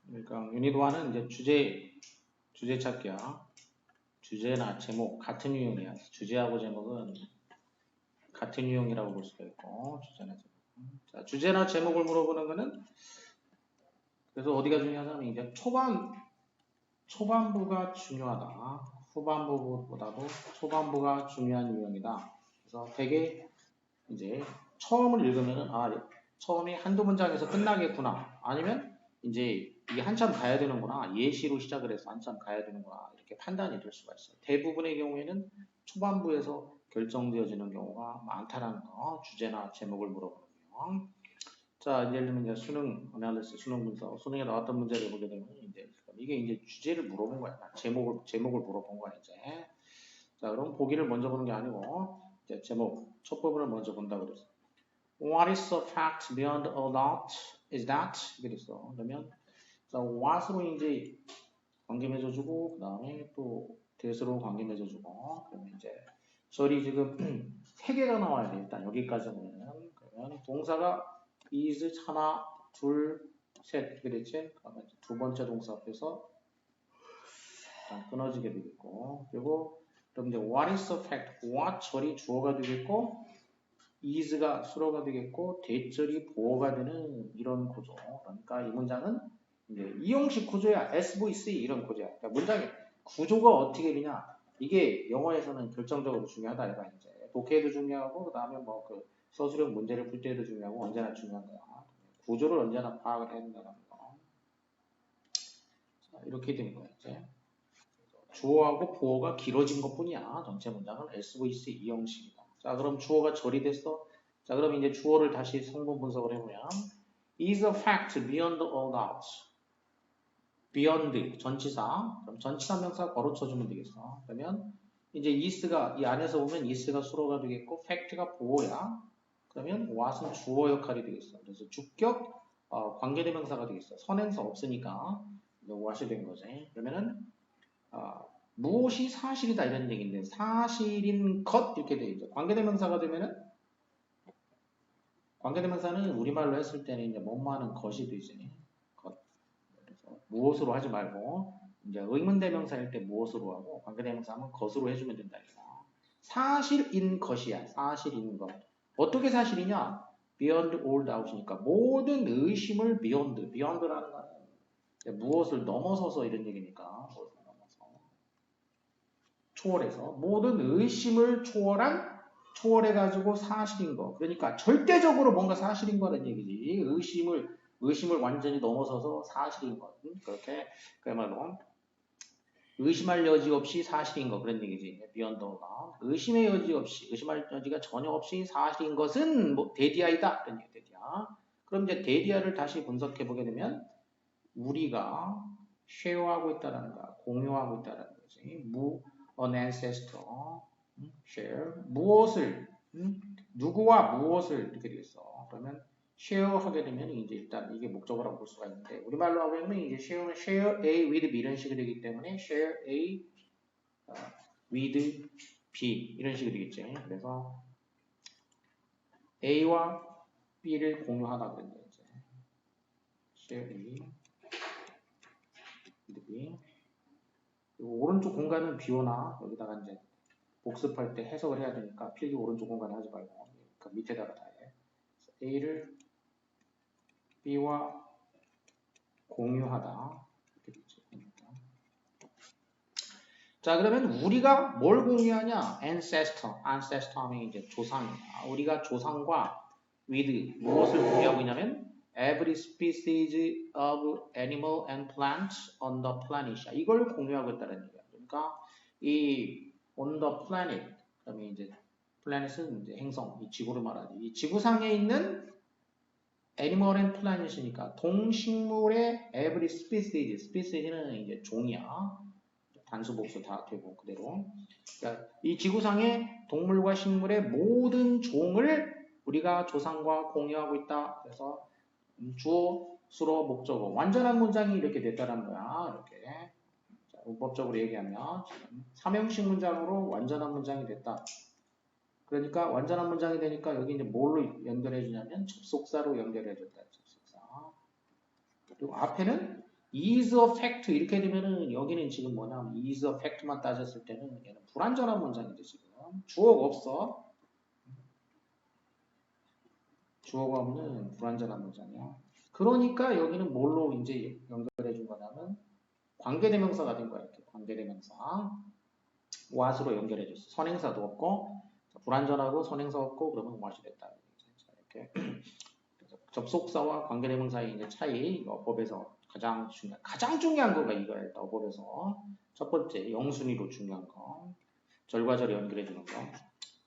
그러니까 유닛 1은 이제 주제 찾기야. 주제나 제목 같은 유형이야. 주제하고 제목은 같은 유형이라고 볼 수가 있고 주제나 제목. 자, 주제나 제목을 물어보는 거는 그래서 어디가 중요하냐면 이제 초반부가 중요하다. 후반부보다도 초반부가 중요한 유형이다. 그래서 되게 이제 처음을 읽으면은 처음이 한두 문장에서 끝나겠구나. 아니면 이제 이게 한참 가야 되는구나. 예시로 시작을 해서 한참 가야 되는구나. 이렇게 판단이 될 수가 있어요. 대부분의 경우에는 초반부에서 결정되어지는 경우가 많다라는 거. 주제나 제목을 물어보면. 자, 예를 들면 이제 수능 어나리시스, 수능 분석, 수능에 나왔던 문제를 보게 되면 이게 이제 주제를 물어본 거야. 제목을 물어본 거야 이제. 자, 그럼 보기를 먼저 보는 게 아니고 이제 제목 첫 부분을 먼저 본다 그랬어. What is the fact beyond all doubt? Is that? 그랬어. 그러면 자, what으로 이제 관계 맺어주고 그 다음에 또 that으로 관계 맺어주고 그러면 이제 저리 지금 세 개가 나와야 돼. 일단 여기까지는 그러면 동사가 is 하나, 둘, 셋 그랬지? 그러면 두 번째 동사 앞에서 끊어지게 되겠고 그리고 그럼 이제 what is the fact? what 절이 주어가 되겠고 is가 수로가 되겠고 대절이 보어가 되는 이런 구조. 그러니까 이 문장은 이제 이형식 구조야. SVC 이런 구조야. 그러니까 문장의 구조가 어떻게 되냐. 이게 영어에서는 결정적으로 중요하다. 이거 이제 독해도 중요하고 그다음에 뭐 그 서술형 문제를 풀 때도 중요하고 언제나 중요한 거야. 구조를 언제나 파악을 해야 된다는 거. 자, 이렇게 되는 거야 이제. 주어하고 보어가 길어진 것뿐이야. 전체 문장은 SVC 이형식이다. 자, 그럼 주어가 절이 됐어. 자, 그럼 이제 주어를 다시 성분 분석을 해보면 is a fact beyond all doubt. beyond 전치사. 그럼 전치사 명사 걸어쳐주면 되겠어. 그러면 이제 is가 이 안에서 보면 is가 수로가 되겠고 fact가 보어야. 그러면 what은 주어 역할이 되겠어. 그래서 주격 관계대명사가 되겠어. 선행사 없으니까 이제 what이 된 거지. 그러면은 무엇이 사실이다 이런 얘기인데 사실인 것 이렇게 돼 있죠. 관계대명사가 되면은 관계대명사는 우리말로 했을 때는 이제 뭐뭐하는 것이 되지. 것. 그래서 무엇으로 하지 말고 이제 의문대명사일 때 무엇으로 하고 관계대명사는 것으로 해주면 된다 이거. 사실인 것이야. 사실인 것. 어떻게 사실이냐? Beyond all doubt이니까 모든 의심을 beyond라는 거는 무엇을 넘어서서 이런 얘기니까. 초월해서 모든 의심을 초월해가지고 사실인 거. 그러니까 절대적으로 뭔가 사실인 거라는 얘기지. 의심을 완전히 넘어서서 사실인 거. 그렇게 그야말로 의심할 여지 없이 사실인 거 그런 얘기지. beyond all doubt. 의심의 여지 없이 의심할 여지가 전혀 없이 사실인 것은 뭐 데디아이다. 그런 얘기 데디아. 그럼 이제 데디아를 다시 분석해 보게 되면 우리가 쉐어하고 있다라는 거야. 공유하고 있다라는 거지. an ancestor, share, 무엇을, 누구와 무엇을 이렇게 되겠어. 그러면 share 하게 되면 이제 일단 이게 목적어라고 볼 수가 있는데 우리말로 하면 이제 share A with B 이런 식이 되기 때문에 share A with B 이런 식이 되겠지. 그래서 A와 B를 공유하다 그런 거죠. share A with B. 그리고 오른쪽 공간은 비워놔. 여기다가 이제 복습할 때 해석을 해야 되니까 필기 오른쪽 공간에 하지 말고 그 밑에다가 다 해. A를 B와 공유하다. 이렇게 되죠. 자, 그러면 우리가 뭘 공유하냐? ancestor 하면 이제 조상이야. 우리가 조상과 with 무엇을 공유하고 있냐면 every species of animal and plant on the planet. 이걸 공유하고 있다는 얘기야. 그러니까 이 on the planet 그다음에 이제 플래닛은 이제 행성, 이 지구를 말하지. 이 지구상에 있는 애니멀 앤 플래닛이니까 동식물의 every species는 이제 종이야. 단수 복수 다 되고 그대로. 그러니까 이 지구상의 동물과 식물의 모든 종을 우리가 조상과 공유하고 있다. 그래서 주어, 수로, 목적어. 완전한 문장이 이렇게 됐다는 거야. 이렇게. 자, 문법적으로 얘기하면 삼형식 문장으로 완전한 문장이 됐다. 그러니까 완전한 문장이 되니까 여기 이제 뭘로 연결해 주냐면 접속사로 연결해 줬다. 접속사. 그리고 앞에는 is a fact 이렇게 되면은 여기는 지금 뭐냐면 is a fact만 따졌을 때는 얘는 불완전한 문장이죠 지금. 주어가 없어. 주어가 없는 불완전한 문장이야. 그러니까 여기는 뭘로 이제 연결해 준 거냐면 관계대명사가 된 거야. 이렇게 관계대명사. what으로 연결해 줬어. 선행사도 없고 불완전하고 선행사 없고 그러면 what이 됐다. 자, 이렇게 접속사와 관계대명사의 이제 차이 어법에서 가장 중요한 거가 이거야. 어법에서 첫 번째 영순위로 중요한 거. 절과 절을 연결해 주는 거.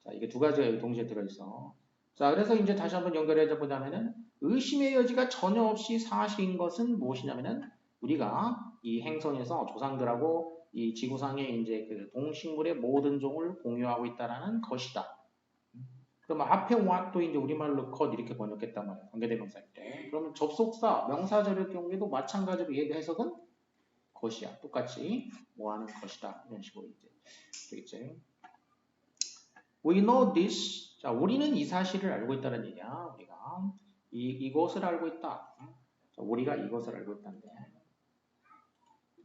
자, 이게 두 가지가 여기 동시에 들어있어. 자, 그래서 이제 다시 한번 연결해 보자면은 의심의 여지가 전혀 없이 사실인 것은 무엇이냐면은 우리가 이 행성에서 조상들하고 이 지구상의 이제 그 동식물의 모든 종을 공유하고 있다라는 것이다. 그러면 앞에 what도 이제 우리말로 것 이렇게 번역했단 말이야. 관계대명사일 때. 그러면 접속사, 명사절일 경우에도 마찬가지로 얘도 해석은 것이야. 똑같이 뭐 하는 것이다. 이런 식으로 이제 되겠지. We know this. 자, 우리는 이 사실을 알고 있다는 얘기야. 우리가 이것을 알고 있다. 자, 우리가 이것을 알고 있다는데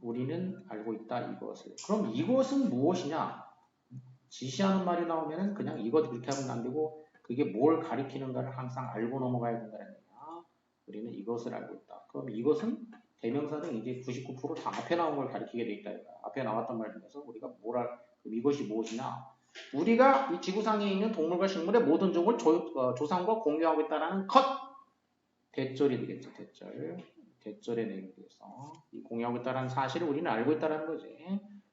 우리는 알고 있다 이것을. 그럼 이것은 무엇이냐? 지시하는 말이 나오면은 그냥 이것 그렇게 하면 안 되고 그게 뭘 가리키는가를 항상 알고 넘어가야 된다는 얘기야. 우리는 이것을 알고 있다. 그럼 이것은 대명사는 이제 99% 다 앞에 나온 걸 가리키게 돼 있다. 앞에 나왔던 말 중에서 우리가 그럼 이것이 무엇이냐? 우리가 이 지구상에 있는 동물과 식물의 모든 종을 조상과 공유하고 있다는 것. 대절이 되겠죠. 대절의 내용이 되겠어. 이 공유하고 있다는 사실을 우리는 알고 있다는 거지.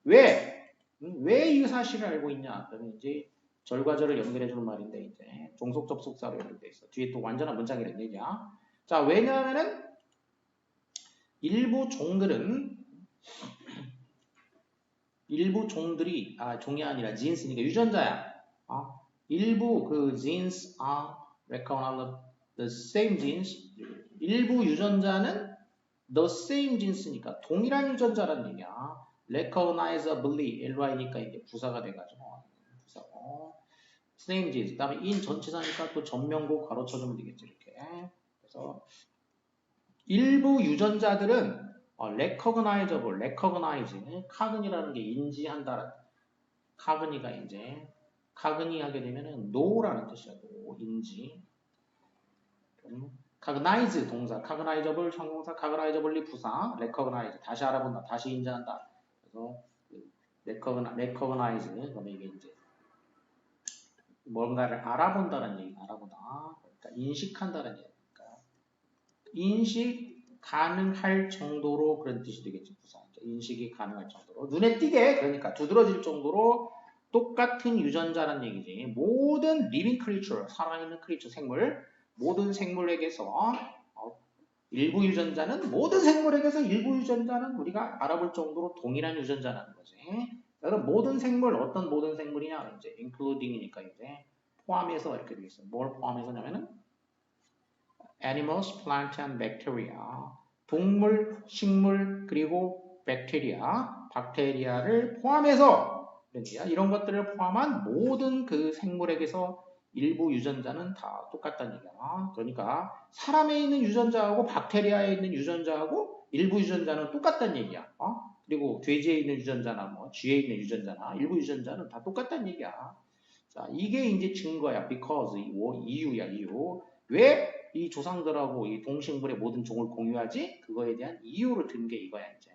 왜 이 사실을 알고 있냐? 그러면 이제 절과 절을 연결해주는 말인데 이제 종속 접속사로 연결돼 있어. 뒤에 또 완전한 문장이라는 얘기야. 자, 왜냐하면은 일부 종들이 종이 아니라 지인스니까 유전자야. 일부 그 genes are recognized the same genes. 일부 유전자는 the same genes니까 동일한 유전자라는 얘기야. recognizably ly니까 이게 부사가 돼가지고 부사고 same genes. 그다음에 in 전치사니까 또 전명구 괄호 쳐주면 되겠죠 이렇게. 그래서 일부 유전자들은 recognizable, recognize, 카그니라는 게 인지한다. 카그니가 이제 카그니 하게 되면은 know라는 뜻이야. 인지. cognize 동사, cognizable 형용사, cognizably 부사, recognize 다시 알아본다, 다시 인지한다. 그래서 recognize 그러면 이게 이제 뭔가를 알아본다는 얘기, 알아보다. 그러니까 인식한다는 얘기니까 인식 가능할 정도로 그런 뜻이 되겠지 부사. 인식이 가능할 정도로 눈에 띄게 그러니까 두드러질 정도로 똑같은 유전자라는 얘기지. 모든 living creature 살아있는 크리처 생물 모든 생물에게서 일부 유전자는 모든 생물에게서 일부 유전자는 우리가 알아볼 정도로 동일한 유전자라는 거지. 그럼 모든 생물 어떤 모든 생물이냐 이제 including이니까 이제 포함해서 이렇게 되어 있어. 뭘 포함해서냐면은 animals, plant and bacteria. 동물, 식물 그리고 박테리아를 포함해서 이런 것들을 포함한 모든 그 생물에게서 일부 유전자는 다 똑같다는 얘기야. 그러니까 사람에 있는 유전자하고 박테리아에 있는 유전자하고 일부 유전자는 똑같다는 얘기야. 그리고 돼지에 있는 유전자나 뭐 쥐에 있는 유전자나 일부 유전자는 다 똑같다는 얘기야. 자, 이게 이제 증거야. because 이유야. 이유. 왜 이 조상들하고 이 동식물의 모든 종을 공유하지? 그거에 대한 이유를 든 게 이거야 이제.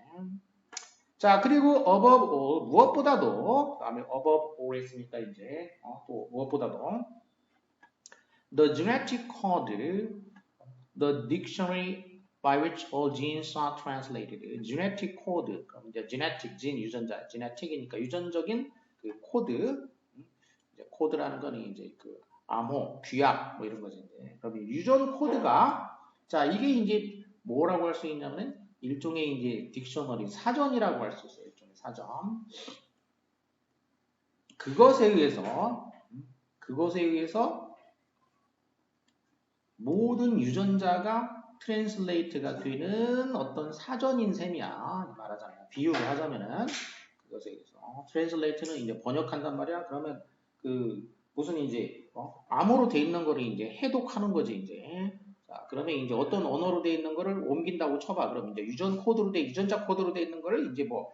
자, 그리고 above all 무엇보다도 그다음에 above all 했으니까 이제 또 무엇보다도 the genetic code, the dictionary by which all genes are translated. genetic code, 그럼 이제 genetic, gene 유전자, genetic이니까 유전적인 그 코드, 이제 코드라는 거는 이제 그 암호, 귀약 뭐 이런 거지. 이제. 그럼 유전 코드가 자 이게 이제 뭐라고 할 수 있냐면 일종의 이제 딕셔너리 사전이라고 할 수 있어요. 일종의 사전. 그것에 의해서 모든 유전자가 트랜슬레이트가 되는 어떤 사전인 셈이야. 말하자면 비유를 하자면은 그것에 의해서 트랜슬레이트는 이제 번역한단 말이야. 그러면 그 무슨 이제 암호로 돼 있는 거를 이제 해독하는 거지 이제. 자, 자, 그러면 이제 어떤 언어로 되어 있는 거를 옮긴다고 쳐봐. 그럼 이제 유전자 코드로 되어 있는 거를 이제 뭐,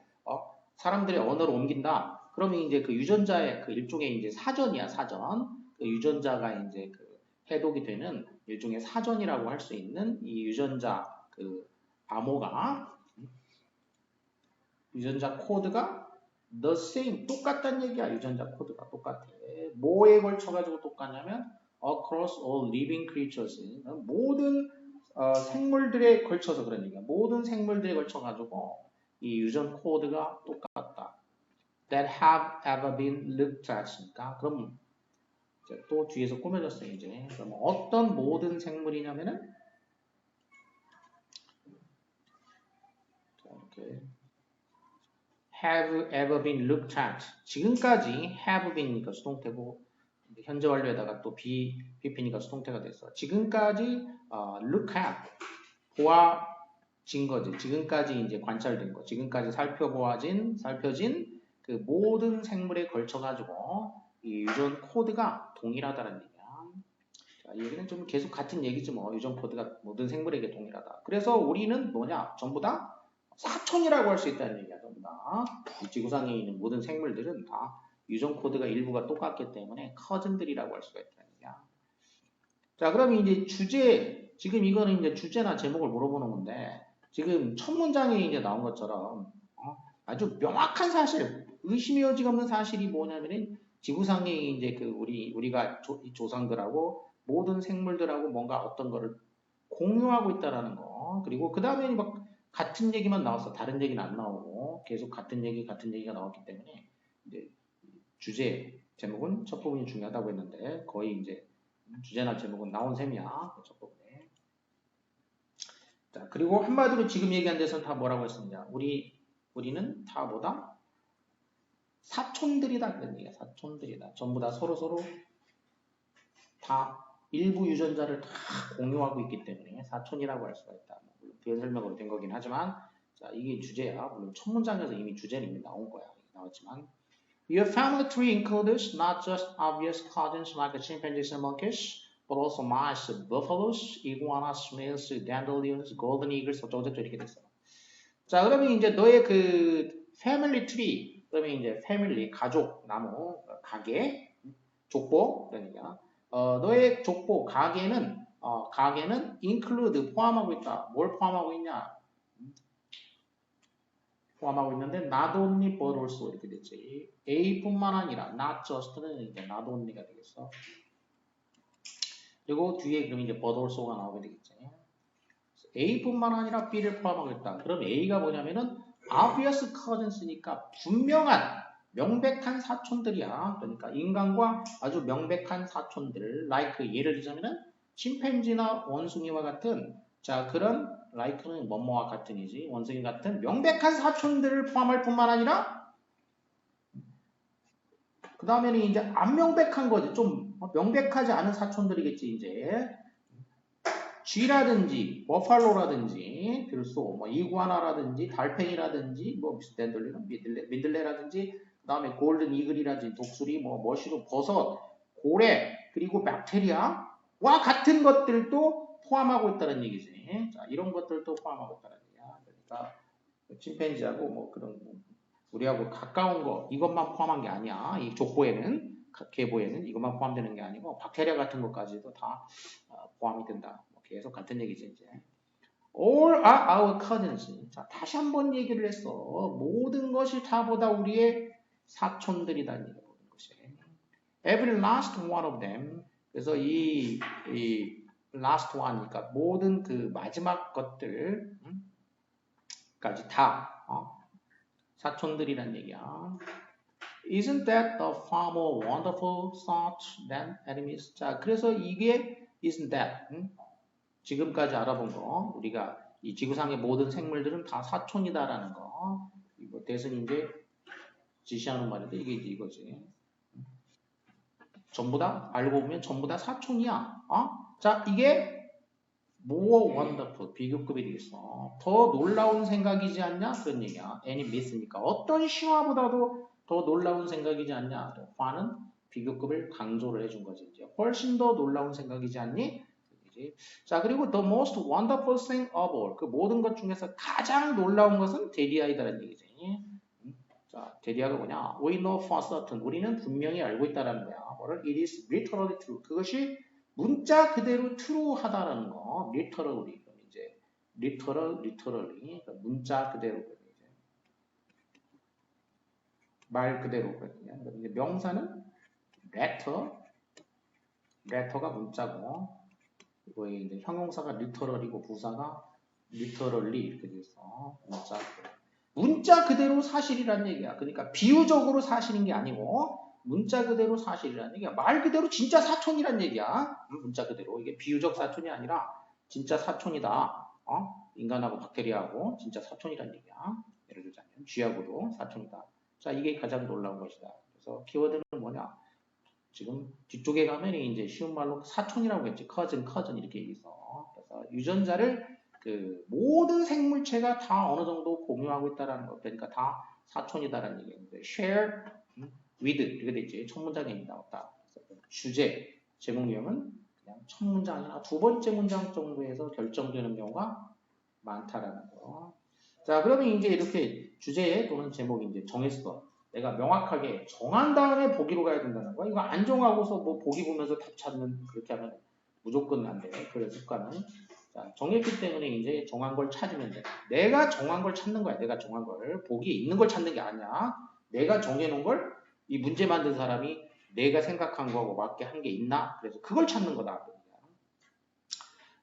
사람들의 언어로 옮긴다. 그러면 이제 그 유전자의 그 일종의 이제 사전이야, 사전. 그 유전자가 이제 그 해독이 되는 일종의 사전이라고 할 수 있는 이 유전자 그 암호가, 유전자 코드가 the same, 똑같다는 얘기야. 유전자 코드가 똑같아. 뭐에 걸쳐가지고 똑같냐면 across all living creatures, 모든 생물들에 걸쳐서 그런 얘기야. 모든 생물들에 걸쳐가지고 이 유전 코드가 똑같다. that have ever been looked at니까 그럼 이제 또 뒤에서 꾸며졌어요. 이제 그럼 어떤 모든 생물이냐면은 이렇게 have ever been looked at. 지금까지 have been이니까 수동태고 현재 완료에다가 또 BP니까 수동태가 됐어. 지금까지 look at 보아진 거지. 지금까지 이제 관찰된 거. 지금까지 살펴진 그 모든 생물에 걸쳐 가지고 이 유전 코드가 동일하다는 얘기야. 자, 이 얘기는 좀 계속 같은 얘기지 뭐. 유전 코드가 모든 생물에게 동일하다. 그래서 우리는 뭐냐? 전부 다 사촌이라고 할 수 있다는 얘기야. 전부 다. 이 지구상에 있는 모든 생물들은 다 유전 코드가 일부가 똑같기 때문에 커즌들이라고 할 수가 있다는 얘기야. 자, 그럼 이제 주제, 지금 이거는 이제 주제나 제목을 물어보는 건데, 지금 첫 문장에 이제 나온 것처럼, 아주 명확한 사실, 의심의 여지가 없는 사실이 뭐냐면은, 지구상에 이제 그 우리가 조상들하고 모든 생물들하고 뭔가 어떤 거를 공유하고 있다라는 거. 그리고 그 다음에 막 같은 얘기만 나왔어. 다른 얘기는 안 나오고, 계속 같은 얘기가 나왔기 때문에, 이제 주제, 제목은 첫 부분이 중요하다고 했는데, 거의 이제 주제나 제목은 나온 셈이야. 첫 부분에. 자, 그리고 한마디로 지금 얘기한 데서는 다 뭐라고 했습니다. 우리는 다 뭐다? 사촌들이다. 그런 얘기야. 사촌들이다. 전부 다 서로 다 일부 유전자를 다 공유하고 있기 때문에 사촌이라고 할 수가 있다. 물론 뒤에 설명으로 된 거긴 하지만, 자, 이게 주제야. 물론 첫 문장에서 이미 주제는 이미 나온 거야. 나왔지만, Your family tree includes not just obvious cousins like chimpanzees and monkeys, but also mice, buffaloes, iguanas, snails, dandelions, golden eagles, 어쩌고저쩌고 이렇게 됐어. 자, 그러면 이제 너의 그 family tree, 그러면 이제 family, 가족, 나무, 가게, 족보, 그러니까 너의 족보, 가게는 include, 포함하고 있다. 뭘 포함하고 있냐? 포함하고 있는데 not only but also 이렇게 됐지. A뿐만 아니라 not just는 이제 not only가 되겠어. 그리고 뒤에 그럼 이제 but also가 나오게 되겠지. A뿐만 아니라 B를 포함하고 있다. 그럼 A가 뭐냐면은 obvious cousins니까 분명한 명백한 사촌들이야. 그러니까 인간과 아주 명백한 사촌들. like 예를 들자면은 침팬지나 원숭이와 같은 자 그런 like는 뭐뭐와 같은이지 원숭이 같은 명백한 사촌들을 포함할 뿐만 아니라 그 다음에는 이제 안 명백한 거지. 좀 명백하지 않은 사촌들이겠지 이제. 쥐라든지 버팔로라든지 들소 뭐 이구아나라든지 달팽이라든지 뭐 댄들리는 민들레라든지 그다음에 골든 이글이라든지 독수리 뭐 머시룸 버섯 고래 그리고 박테리아와 같은 것들도 포함하고 있다는 얘기지. 자 이런 것들도 포함하고 있다는 얘기야. 그러니까 침팬지하고 뭐 그런 우리하고 가까운 거 이것만 포함한 게 아니야. 이 족보에는 계보에는 이것만 포함되는 게 아니고 박테리아 같은 것까지도 다 포함이 된다. 계속 같은 얘기지 이제. All are our cousins. 자, 다시 한번 얘기를 했어. 모든 것이 다보다 우리의 사촌들이다는 얘기야. 모든 것이. Every last one of them. 그래서 이 last one니까 모든 그 마지막 것들까지 다 사촌들이란 얘기야. Isn't that a far more wonderful thought than enemies? 자, 그래서 이게 isn't that 지금까지 알아본 거, 우리가 이 지구상의 모든 생물들은 다 사촌이다라는 거, 이거 대선 이제 지시하는 말인데 이게 이거지. 전부 다 알고 보면 전부 다 사촌이야. 자, 이게 more wonderful 비교급이 되겠어. 더 놀라운 생각이지 않냐? 그런 얘기야. any myth니까 어떤 신화보다도 더 놀라운 생각이지 않냐? 화는 비교급을 강조를 해준 거지. 이제 훨씬 더 놀라운 생각이지 않니? 얘기지. 자, 그리고 the most wonderful thing of all. 그 모든 것 중에서 가장 놀라운 것은 데디아이다라는 얘기지. 자, 데디아가 뭐냐? We know for certain. 우리는 분명히 알고 있다라는 거야. 뭐를? It is literally true. 그것이 문자 그대로 true하다라는 거. literally. 이제 literally. 그러니까 문자 그대로. 말 그대로. 이제 명사는 letter가 문자고, 이거의 이제 형용사가 literal이고 부사가 literally 이렇게 돼 있어. 문자 그대로 사실이란 얘기야. 그러니까 비유적으로 사실인 게 아니고 문자 그대로 사실이란 얘기야. 말 그대로 진짜 사촌이란 얘기야. 문자 그대로. 이게 비유적 사촌이 아니라 진짜 사촌이다. 인간하고 박테리아하고 진짜 사촌이란 얘기야. 예를 들자면 쥐하고도 사촌이다. 자, 이게 가장 놀라운 것이다. 그래서 키워드는 뭐냐? 지금 뒤쪽에 가면 이제 쉬운 말로 사촌이라고 했지. cousin 이렇게 얘기했어. 그래서 유전자를 그 모든 생물체가 다 어느 정도 공유하고 있다라는 거. 그러니까 다 사촌이다라는 얘기인데 share with 이렇게 됐지. 첫 문장에 나왔다. 주제 제목 유형은 그냥 첫 문장이나 두 번째 문장 정도에서 결정되는 경우가 많다라는 거. 자, 그러면 이제 이렇게 주제 또는 제목이 이제 정했어. 내가 명확하게 정한 다음에 보기로 가야 된다는 거야. 이거 안 정하고서 뭐 보기 보면서 답 찾는 그렇게 하면 무조건 안 돼. 그래서 습관은. 자, 정했기 때문에 이제 정한 걸 찾으면 돼. 내가 정한 걸 찾는 거야. 내가 정한 걸. 보기에 있는 걸 찾는 게 아니야. 내가 정해놓은 걸 이 문제 만든 사람이 내가 생각한 거하고 맞게 한 게 있나? 그래서 그걸 찾는 거다.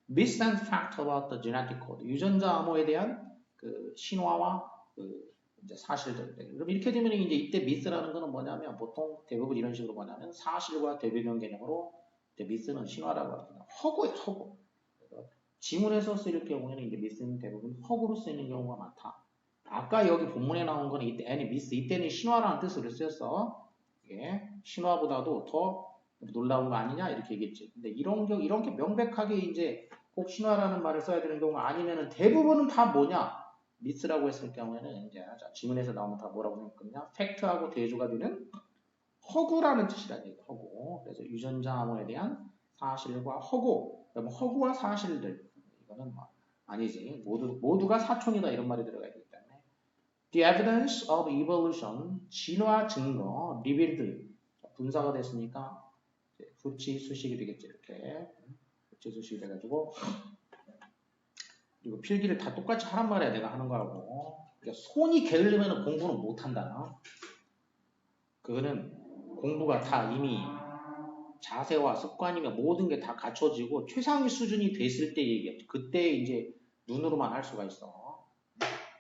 Myth and fact about the genetic code. 유전자 암호에 대한 그 신화와 그 이제 사실들. 그럼 이렇게 되면 이제 이때 미스라는 거는 뭐냐면 보통 대부분 이런 식으로 뭐냐면 사실과 대비변 개념으로 이제 미스는 신화라고 합니다. 허구예요, 허구. 지문에서 쓰일 경우에는 이제 미스는 대부분 허구로 쓰이는 경우가 많다. 아까 여기 본문에 나온 거는 이때 미스 이때는 신화라는 뜻으로 쓰였어. 예, 신화보다도 더 놀라운 거 아니냐 이렇게 얘기했지. 근데 이렇게 명백하게 이제 꼭 신화라는 말을 써야 되는 경우가 아니면은 대부분은 다 뭐냐? 미스라고 했을 경우에는 이제 자, 지문에서 나오면 다 뭐라고 생각하냐? 팩트하고 대조가 되는 허구라는 뜻이라는 얘기예요. 허구. 그래서 유전자 암호에 대한 사실과 허구. 그러면 허구와 사실들. 이거는 뭐 아니지. 모두가 사촌이다 이런 말이 들어가야 되기 때문에. The evidence of evolution. 진화 증거. revealed. 분사가 됐으니까 후치 수식이 되겠지. 이렇게. 후치 수식이 돼가지고. 그리고 필기를 다 똑같이 하란 말이야. 내가 하는 거하고. 그러니까 손이 게으르면 공부는 못한다. 그거는 공부가 다 이미 자세와 습관이며 모든 게 다 갖춰지고 최상위 수준이 됐을 때 얘기해. 그때 이제 눈으로만 할 수가 있어.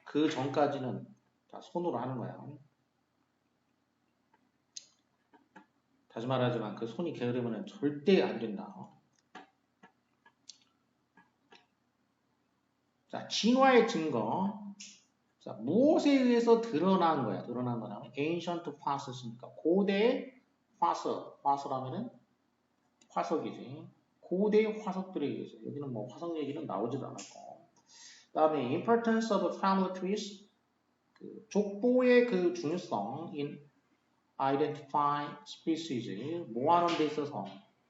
그 전까지는 다 손으로 하는 거야. 다시 말하지만 그 손이 게으르면 절대 안 된다. 자, 진화의 증거. 자, 무엇에 의해서 드러난 거야? 드러난 거라면 ancient fossils니까 고대 화석이라면은 화석이지. 고대 화석들에 의해서. 여기는 뭐 화석 얘기는 나오지도 않았고. 그 다음에 importance of family trees. 그 족보의 그 중요성 in identify species. 모아놓은 데 있어서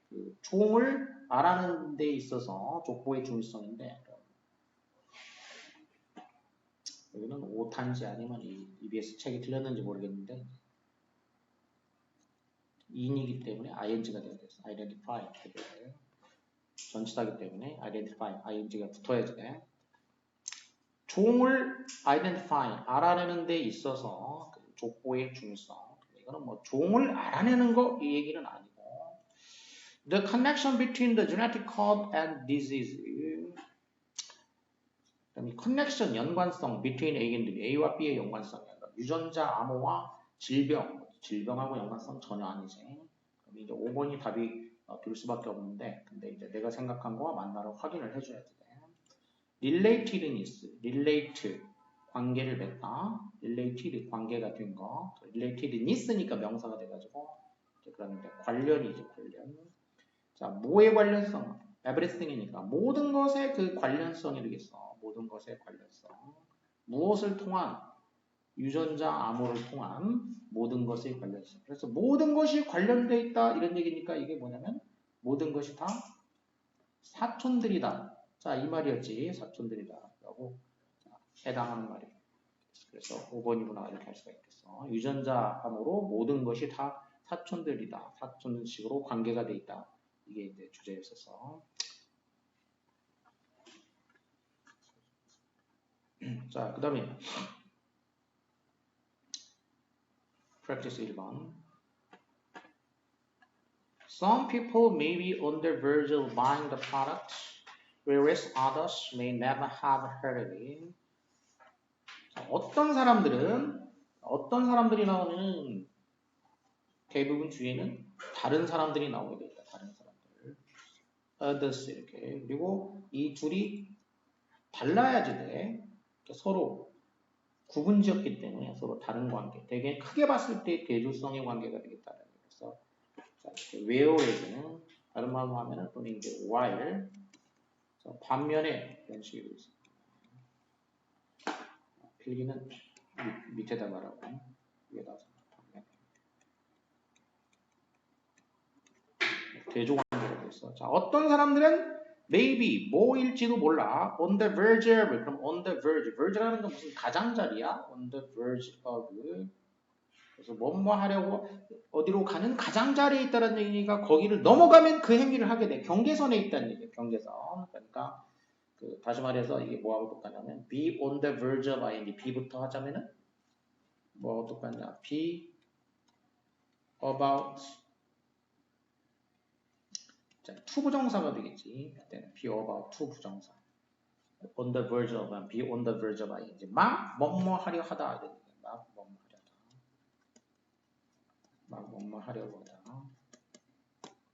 그 종을 알아내는 데 있어서 족보의 중요성인데 여기는 오탄지 아니면 EBS 책이 틀렸는지 모르겠는데 인이기 때문에 ing가 되어야 됐어. identify 전치사기 때문에 identify ing가 붙어야지 돼. 종을 identify 알아내는 데 있어서 그 족보의 중요성. 이거는 뭐 종을 알아내는 거 이 얘기는 아니고 the connection between the genetic code and disease. 그다음에 커넥션 연관성 between A와 B의 연관성이야. 유전자 암호와 질병하고 연관성 전혀 아니지. 그럼 이제 5번이 답이 될 수밖에 없는데 근데 이제 내가 생각한 거와 맞나를 확인을 해줘야 돼. relate 관계를 맺다. related 관계가 된 거. relatedness니까 명사가 돼가지고 그러는데 관련이지 관련. 자, 뭐의 관련성? everything이니까 모든 것의 그 관련성이 되겠어. 모든 것의 관련성. 무엇을 통한? 유전자 암호를 통한 모든 것의 관련성. 그래서 모든 것이 관련되어 있다 이런 얘기니까 이게 뭐냐면 모든 것이 다 사촌들이다. 자, 이 말이었지. 사촌들이다. 라고 해당하는 말이에요. 그래서 5번이구나 이렇게 할 수가 있겠어. 유전자함으로 모든 것이 다 사촌들이다. 사촌식으로 관계가 돼 있다. 이게 이제 주제였어서. 자, 그 다음에 practice 1번. Some people may be on the verge of buying the product, whereas others may never have heard of it. 자, 어떤 사람들이 나오는 대부분 주에는 다른 사람들이 나오게 됩니다. 다른 사람들. others 이렇게. 그리고 이 둘이 달라야지 돼. 서로 구분지었기 때문에 서로 다른 관계. 되게 크게 봤을 때 대조성의 관계가 되겠다는 거예요. 그래서 자, 이렇게 whereas는 다른 말로 하면은 또는 이제 while. 자, 반면에 이런 식으로 있습니다. 필기는 밑에다 말하고 위에다 반면. 대조관계가 되어 있어. 자, 어떤 사람들은 maybe 뭐일지도 몰라. on the verge of. 그럼 on the verge. verge라는 건 무슨 가장자리야? on the verge of. 그래서 뭐뭐 하려고 어디로 가는 가장자리에 있다는 얘기가 거기를 넘어가면 그 행위를 하게 돼. 경계선에 있다는 얘기예요. 경계선. 그러니까 다시 말해서 이게 뭐하고 똑같냐면 be on the verge of ing. be부터 하자면은 뭐하고 똑같냐? be about to 부정사가 되겠지. 그때는 be about to 부정사. on the verge of, be on the verge of ing. 막 뭐뭐 하려 하다. 막 뭐뭐 하려 하다. 막 뭐뭐 하려고 하다.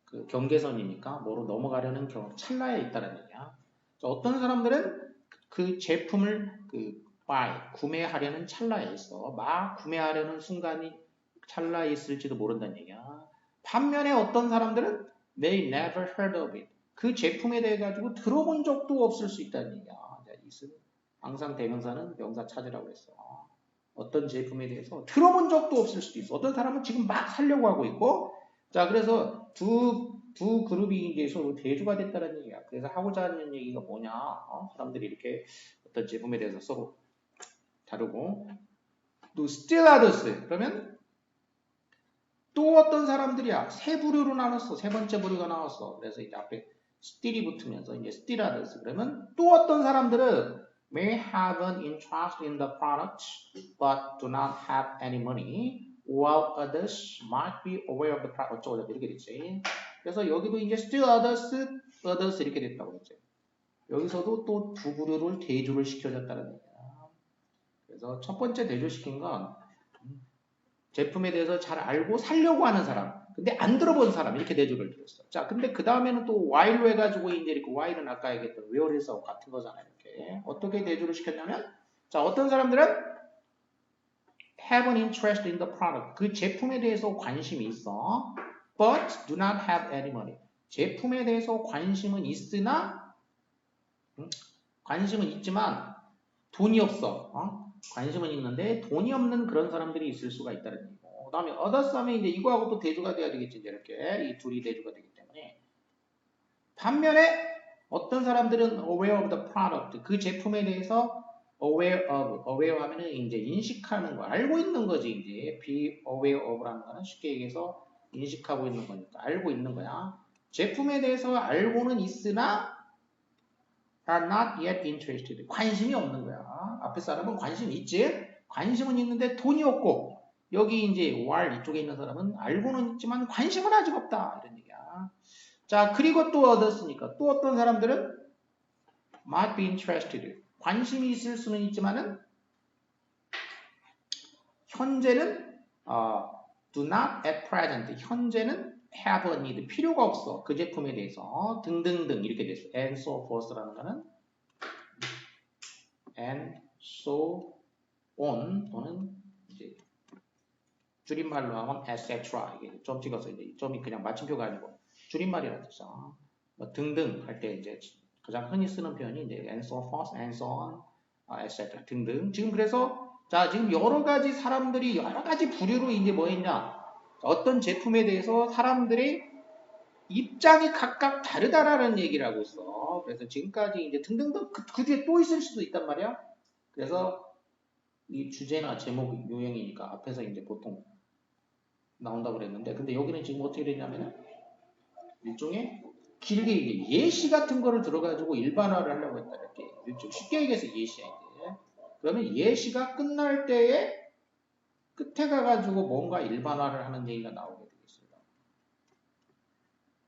그 경계선이니까 뭐로 넘어가려는 찰나에 있다는 얘기야. 어떤 사람들은 그 제품을 buy, 구매하려는 찰나에 있어. 막 구매하려는 순간이 찰나에 있을지도 모른다는 얘기야. 반면에 어떤 사람들은 may never heard of it. 그 제품에 대해 가지고 들어본 적도 없을 수 있다는 얘기야. 항상 대명사는 명사 찾으라고 했어. 어떤 제품에 대해서 들어본 적도 없을 수도 있어. 어떤 사람은 지금 막 사려고 하고 있고, 자, 그래서 두 그룹이 이제 서로 대조가 됐다는 얘기야. 그래서 하고자 하는 얘기가 뭐냐? 사람들이 이렇게 어떤 제품에 대해서 서로 다르고, 또 still others. 그러면 또 어떤 사람들이야? 세 부류로 나눴어. 세 번째 부류가 나왔어. 그래서 이제 앞에 still이 붙으면서 이제 still others. 그러면 또 어떤 사람들은 may have an interest in the product but do not have any money, while others might be aware of the product. 어쩌고 이렇게 됐지. 그래서 여기도 이제 still others 이렇게 됐다고 했죠. 여기서도 또 두 부류를 대조를 시켜줬다는 얘기야. 그래서 첫 번째 대조시킨 건 제품에 대해서 잘 알고 살려고 하는 사람, 근데 안 들어본 사람 이렇게 대조를 드렸어. 자, 근데 그 다음에는 또 while로 해가지고 이제 이렇게 while은 아까 얘기했던 where에서 같은 거잖아요. 이렇게 어떻게 대조를 시켰냐면, 자, 어떤 사람들은 have an interest in the product, 그 제품에 대해서 관심이 있어, but do not have any money. 제품에 대해서 관심은 있으나 관심은 있지만 돈이 없어. 관심은 있는데 돈이 없는 그런 사람들이 있을 수가 있다는 얘기고, 그 다음에 others 하면 이제 이거하고 또 대조가 돼야 되겠지. 이렇게 이 둘이 대조가 되기 때문에, 반면에 어떤 사람들은 aware of the product, 그 제품에 대해서 aware 하면은 이제 인식하는 거, 알고 있는 거지. 이제 be aware of라는 거는 쉽게 얘기해서 인식하고 있는 거니까 알고 있는 거야. 제품에 대해서 알고는 있으나 are not yet interested. 관심이 없는 거야. 앞에 사람은 관심이 있지? 관심은 있는데 돈이 없고, 여기 이제 while 이쪽에 있는 사람은 알고는 있지만 관심은 아직 없다. 이런 얘기야. 자, 그리고 또 others니까 또 어떤 사람들은 might be interested. 관심이 있을 수는 있지만은 현재는 do not at present. 현재는 have a need. 필요가 없어. 그 제품에 대해서 등등등 이렇게 됐어. and so forth라는 거는 and so on 또는 이제 줄임말로 하면 etc. 이게 점 찍어서 이제 점이 그냥 마침표가 아니고 줄임말이라는 뜻이죠. 뭐 등등 할 때 이제 가장 흔히 쓰는 표현이 이제 and so forth, and so on, etc. 등등. 지금 그래서 자, 지금 여러 가지 사람들이 여러 가지 부류로 이제 뭐 했냐? 어떤 제품에 대해서 사람들이 입장이 각각 다르다라는 얘기를 하고 있어. 그래서 지금까지 이제 등등등 그 뒤에 또 있을 수도 있단 말이야. 그래서 이 주제나 제목 요형이니까 앞에서 이제 보통 나온다고 그랬는데, 근데 여기는 지금 어떻게 되냐면은 일종의 길게 이게 예시 같은 거를 들어가지고 일반화를 하려고 했다. 이렇게 일종 쉽게 얘기해서 예시야 이게. 그러면 예시가 끝날 때에 끝에 가가지고 뭔가 일반화를 하는 얘기가 나오게 되겠습니다.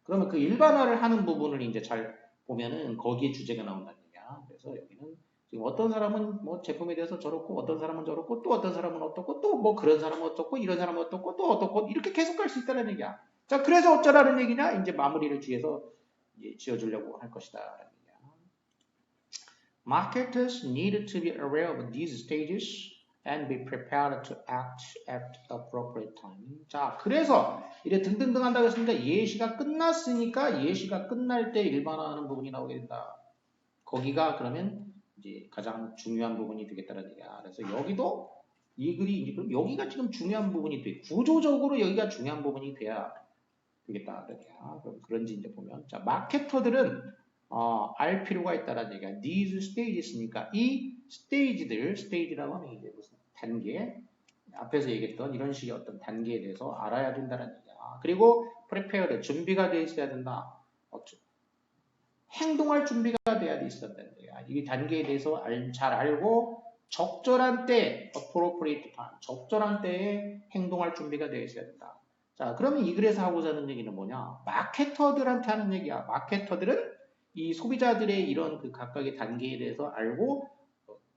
그러면 그 일반화를 하는 부분을 이제 잘 보면은 거기에 주제가 나온다는 얘기야. 그래서 여기는 지금 어떤 사람은 뭐 제품에 대해서 저렇고, 어떤 사람은 저렇고, 또 어떤 사람은 어떻고, 또 뭐 그런 사람은 어떻고, 이런 사람은 어떻고, 또 어떻고, 이렇게 계속 갈 수 있다는 얘기야. 자, 그래서 어쩌라는 얘기냐? 이제 마무리를 뒤에서 이제 지어주려고 할 것이다. 라는 얘기야. Marketers need to be aware of these stages and be prepared to act at appropriate time. 자, 그래서 이래 등등등 한다고 했습니다. 예시가 끝났으니까 예시가 끝날 때 일반화하는 부분이 나오게 된다. 거기가 그러면 이제 가장 중요한 부분이 되겠다는 얘기야. 그래서 여기도 이 글이 이제 그럼 여기가 지금 중요한 부분이 돼. 구조적으로 여기가 중요한 부분이 돼야 되겠다. 그럼 그런지 이제 보면 자 마케터들은 알 필요가 있다는 얘기야. These stages니까 이 스테이지라고 하면 이제 무슨 단계 앞에서 얘기했던 이런 식의 어떤 단계에 대해서 알아야 된다는 얘기야. 그리고 prepared 준비가 돼 있어야 된다. 행동할 준비가 돼야 돼 있었다는 거야. 이 단계에 대해서 잘 알고 적절한 때, appropriate time, 적절한 때에 행동할 준비가 되어 있어야 된다. 자, 그러면 이 글에서 하고자 하는 얘기는 뭐냐? 마케터들한테 하는 얘기야. 마케터들은 이 소비자들의 이런 그 각각의 단계에 대해서 알고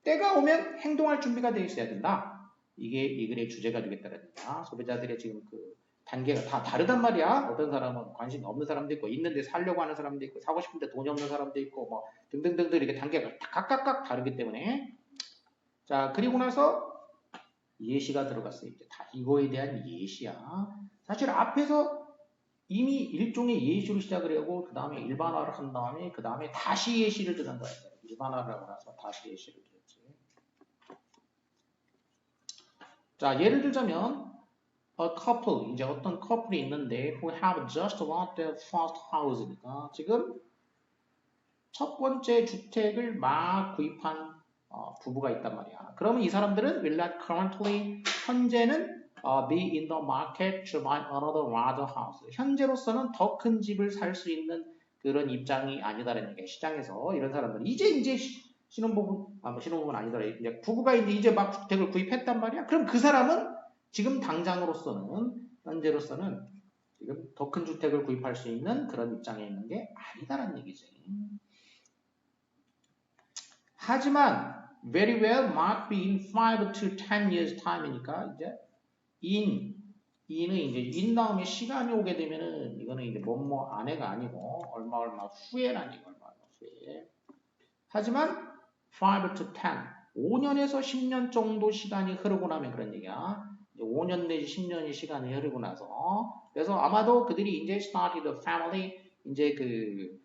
때가 오면 행동할 준비가 되어 있어야 된다. 이게 이 글의 주제가 되겠다는 얘기야. 소비자들의 지금 그 단계가 다 다르단 말이야. 어떤 사람은 관심이 없는 사람도 있고, 있는데 살려고 하는 사람도 있고, 사고 싶은데 돈이 없는 사람도 있고, 뭐 등등등등 이렇게 단계가 각각 다르기 때문에. 자, 그리고 나서 예시가 들어갔어요. 이제 다 이거에 대한 예시야. 사실 앞에서 이미 일종의 예시로 시작을 하고, 그 다음에 일반화를 한 다음에, 그 다음에 다시 예시를 드는 거야. 일반화를 하고 나서 다시 예시를 드렸지. 자, 예를 들자면, a couple, 이제 어떤 커플이 있는데 who have just bought their first house니까 지금 첫 번째 주택을 막 구입한 부부가 있단 말이야. 그러면 이 사람들은 will not currently 현재는 be in the market to buy another larger house. 현재로서는 더 큰 집을 살 수 있는 그런 입장이 아니다라는 얘기야. 시장에서 이런 사람들은 이제 신혼부부는 아니더라. 이제 부부가 이제 막 주택을 구입했단 말이야. 그럼 그 사람은 지금 당장으로서는 현재로서는 지금 더 큰 주택을 구입할 수 있는 그런 입장에 있는 게 아니다라는 얘기지. 하지만 very well might be in 5 to 10 years time이니까 이제 in은 이제 in 다음에 시간이 오게 되면은 이거는 이제 뭐뭐 안에가 아니고 얼마 후에라는 얘기 얼마 후에. 하지만 5 to 10 5년에서 10년 정도 시간이 흐르고 나면 그런 얘기야. 5년 내지 10년의 시간이 흐르고 나서 그래서 아마도 그들이 이제 started a family 이제 그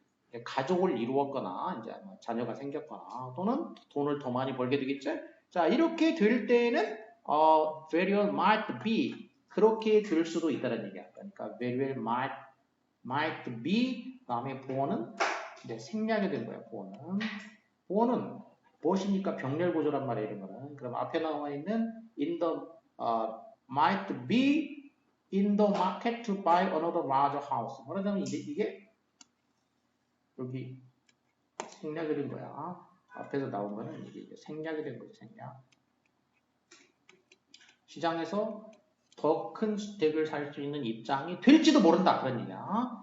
가족을 이루었거나 이제 자녀가 생겼거나 또는 돈을 더 많이 벌게 되겠죠. 자 이렇게 될 때는 very well might be 그렇게 될 수도 있다는 얘기야. 그러니까 very well might be 다음에 보어는 이제 생략이 된 거야. 보어는 무엇입니까? 병렬 구조란 말이에요. 이런 거는. 그럼 앞에 나와 있는 in the might be in the market to buy another larger house. 말하자면 이게 여기 생략이 된 거야. 앞에서 나온 거는 이게 생략이 된 거죠. 생략. 시장에서 더 큰 주택을 살 수 있는 입장이 될지도 모른다. 그런 얘기야.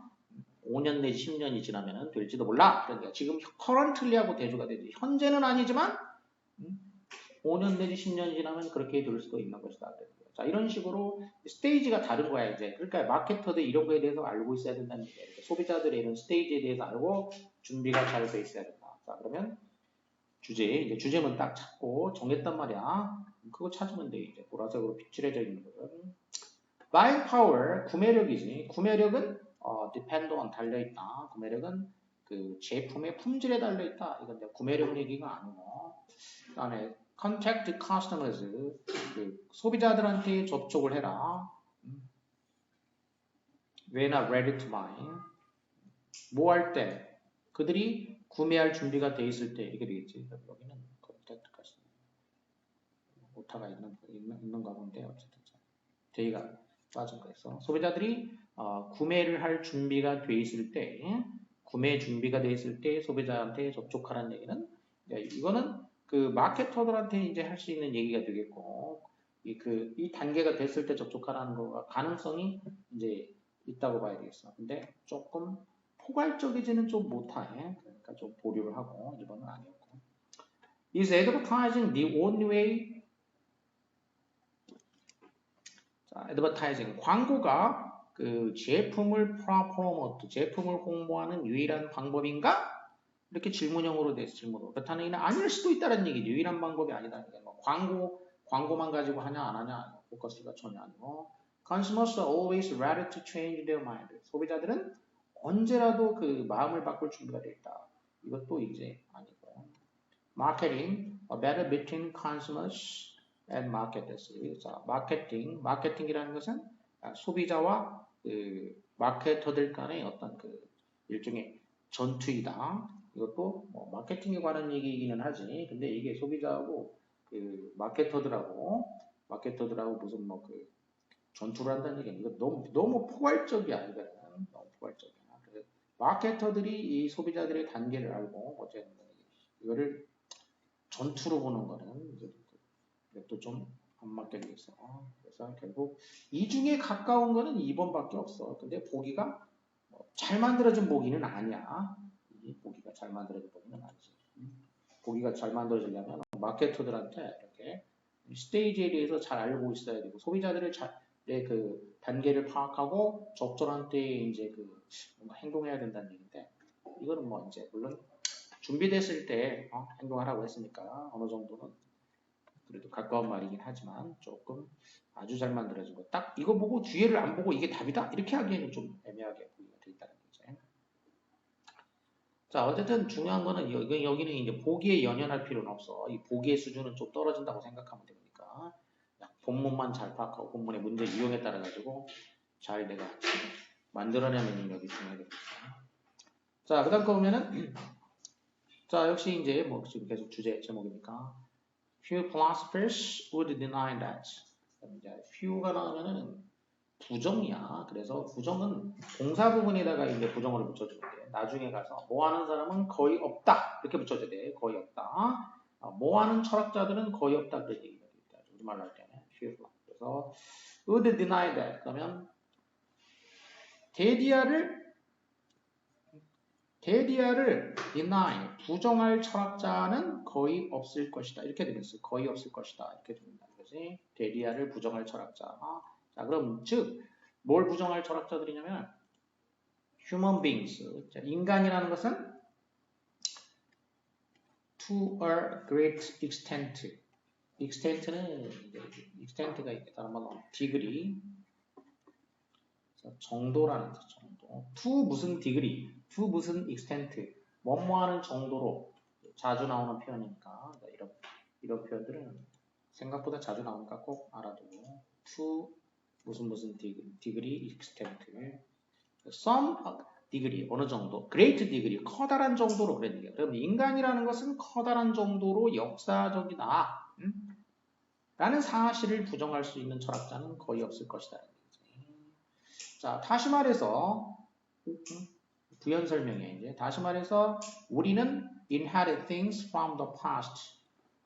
5년 내지 10년이 지나면 될지도 몰라. 그런 얘기야. 지금 currently하고 대조가 되지. 현재는 아니지만 5년 내지 10년이 지나면 그렇게 될 수도 있는 것이다. 자, 이런 식으로 스테이지가 다른 거야, 이제. 그러니까 마케터들 이런 거에 대해서 알고 있어야 된다는 얘기야. 소비자들의 이런 스테이지에 대해서 알고 준비가 잘 돼 있어야 된다. 자, 그러면 이제 주제문 딱 찾고 정했단 말이야. 그거 찾으면 돼, 이제. 보라색으로 빗칠해져 있는 거는. buying power, 구매력이지. 구매력은, depend on 달려있다. 구매력은 그 제품의 품질에 달려있다. 이건 구매력 얘기가 아니고. 그 다음에 contact customers, 그 소비자들한테 접촉을 해라. when are ready to buy. 뭐 할 때? 그들이 구매할 준비가 돼 있을 때 이렇게 되겠지. 여기는 컨택트까지 오타가 있는가 본데 어쨌든 데이가 빠진 거였어. 소비자들이 구매를 할 준비가 돼 있을 때, 구매 준비가 돼 있을 때 소비자한테 접촉하라는 얘기는 이거는 그 마케터들한테 이제 할 수 있는 얘기가 되겠고, 이 단계가 됐을 때 접촉하라는 거가 가능성이 이제 있다고 봐야 되겠어. 근데 조금 포괄적이지는 좀 못하네. 그러니까 좀 보류를 하고 이번은 아니었고. Is advertising the only way? 자, advertising 광고가 그 제품을 프로모트, 제품을 홍보하는 유일한 방법인가? 이렇게 질문형으로 돼서 질문으로. 그렇다는 얘기는 아닐 수도 있다는 얘기죠. 유일한 방법이 아니다. 뭐 광고만 가지고 하냐 안 하냐 포커스가 전혀 아니고. Consumers are always ready to change their mind. 소비자들은 언제라도 그 마음을 바꿀 준비가 되어 있다. 이것도 이제 아니고. Marketing, a battle between consumers and marketers. 자, 마케팅이라는 것은 소비자와 그 마케터들 간의 어떤 그 일종의 전투이다. 이것도 뭐 마케팅에 관한 얘기이기는 하지. 근데 이게 소비자하고 그 마케터들하고 무슨 뭐 그 전투를 한다는 얘기는 이거 너무 포괄적이야. 이거는 너무 포괄적이야. 그래서 마케터들이 이 소비자들의 단계를 알고 어쨌든 이거를 전투로 보는 거는 이것도 좀 안 맞게 되겠어. 그래서 결국 이 중에 가까운 거는 2번밖에 없어. 근데 보기가 잘 만들어진 보기는 아니야. 이 보기가 잘 만들어진 보기는 아니지. 보기가 잘 만들어지려면 마케터들한테 이렇게 스테이지에 대해서 잘 알고 있어야 되고 소비자들의 그 단계를 파악하고 적절한 때에 이제 그 뭔가 행동해야 된다는 얘기인데 이거는 뭐 이제 물론 준비됐을 때 행동하라고 했으니까 어느 정도는 그래도 가까운 말이긴 하지만 조금 아주 잘 만들어진 거. 딱 이거 보고 뒤에를 안 보고 이게 답이다? 이렇게 하기에는 좀 애매하게 보기가 돼 있다는 거죠. 자, 어쨌든 중요한 거는 여기는 이제 보기에 연연할 필요는 없어. 이 보기의 수준은 좀 떨어진다고 생각하면 되니까. 본문만 잘 파악하고 본문의 문제 유형에 따라 가지고 잘 내가 만들어내는 능력이 중요하겠죠. 자, 그 다음 거 보면은 자, 역시 이제 뭐 지금 계속 주제 제목이니까 few philosophers would deny that. 이제 few가 나오면은 부정이야. 그래서 부정은 동사 부분에다가 이제 부정어를 붙여주면 돼. 나중에 가서 뭐 하는 사람은 거의 없다. 이렇게 붙여줘야 돼. 거의 없다. 뭐 하는 철학자들은 거의 없다. 그런 얘기가 있다. 우리말로 할 때는 few. 그래서 would deny that. 그러면 데디아를 deny, 부정할 철학자는 거의 없을 것이다. 이렇게 되겠어요. 거의 없을 것이다. 이렇게 됩니다. 그지? 데디아를 부정할 철학자. 자, 그럼 즉 뭘 부정할 철학자들이냐면 human beings. 자, 인간이라는 것은 to a great extent. extent가 있다. 다른 말로 degree. 정도라는 뜻, 정도. to 무슨 degree, to 무슨 extent, 뭐뭐하는 정도로 자주 나오는 표현이니까 이런 표현들은 생각보다 자주 나오니까 꼭 알아두고 to 무슨 degree, extent, some degree, 어느 정도, great degree, 커다란 정도로 그런 얘기야. 그럼 인간이라는 것은 커다란 정도로 역사적이다. 라는 사실을 부정할 수 있는 철학자는 거의 없을 것이다. 자, 다시 말해서 부연 설명이에요. 이제 다시 말해서 우리는 inherit things from the past.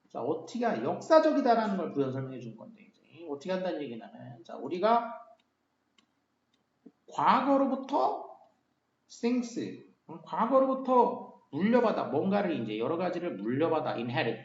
자, 어떻게 역사적이다라는 걸 부연 설명해 준 건데 이제 어떻게 한다는 얘기는 자, 우리가 과거로부터 things, 과거로부터 물려받아 뭔가를 이제 여러 가지를 물려받아 inherit,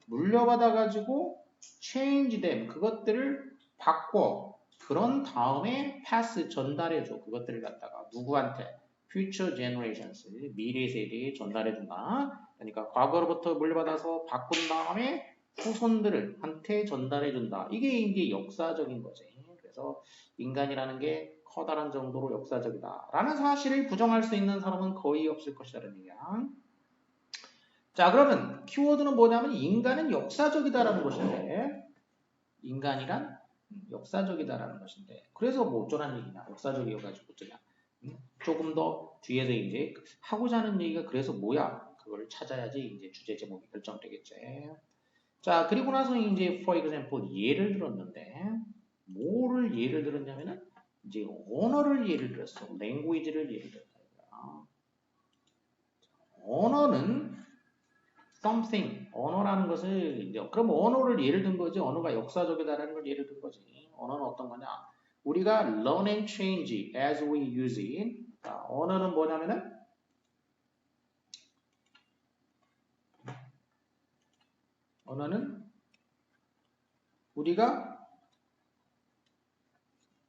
물려받아 가지고 change them, 그것들을 바꿔. 그런 다음에 pass 전달해줘. 그것들을 갖다가 누구한테? future generations, 미래 세대에 전달해준다. 그러니까 과거로부터 물려받아서 바꾼 다음에 후손들한테 전달해준다. 이게 이제 역사적인 거지. 그래서 인간이라는 게 커다란 정도로 역사적이다. 라는 사실을 부정할 수 있는 사람은 거의 없을 것이라는 얘기야. 자, 그러면 키워드는 뭐냐면 인간은 역사적이다라는 것인데 인간이란 역사적이다라는 것인데 그래서 뭐 어쩌라는 얘기냐. 역사적이어가지고 어쩌냐. 조금 더 뒤에서 이제 하고자 하는 얘기가 그래서 뭐야? 그걸 찾아야지 이제 주제 제목이 결정되겠지. 자, 그리고 나서 이제 for example 예를 들었는데 뭐를 예를 들었냐면은 이제 언어를 예를 들었어. language를 예를 들었다. 언어는 something, 언어라는 것을 이제 그럼 언어를 예를 든 거지. 언어가 역사적이다라는 걸 예를 든 거지. 언어는 어떤 거냐? 우리가 learn and change as we use it. 자, 언어는 뭐냐면은 언어는 우리가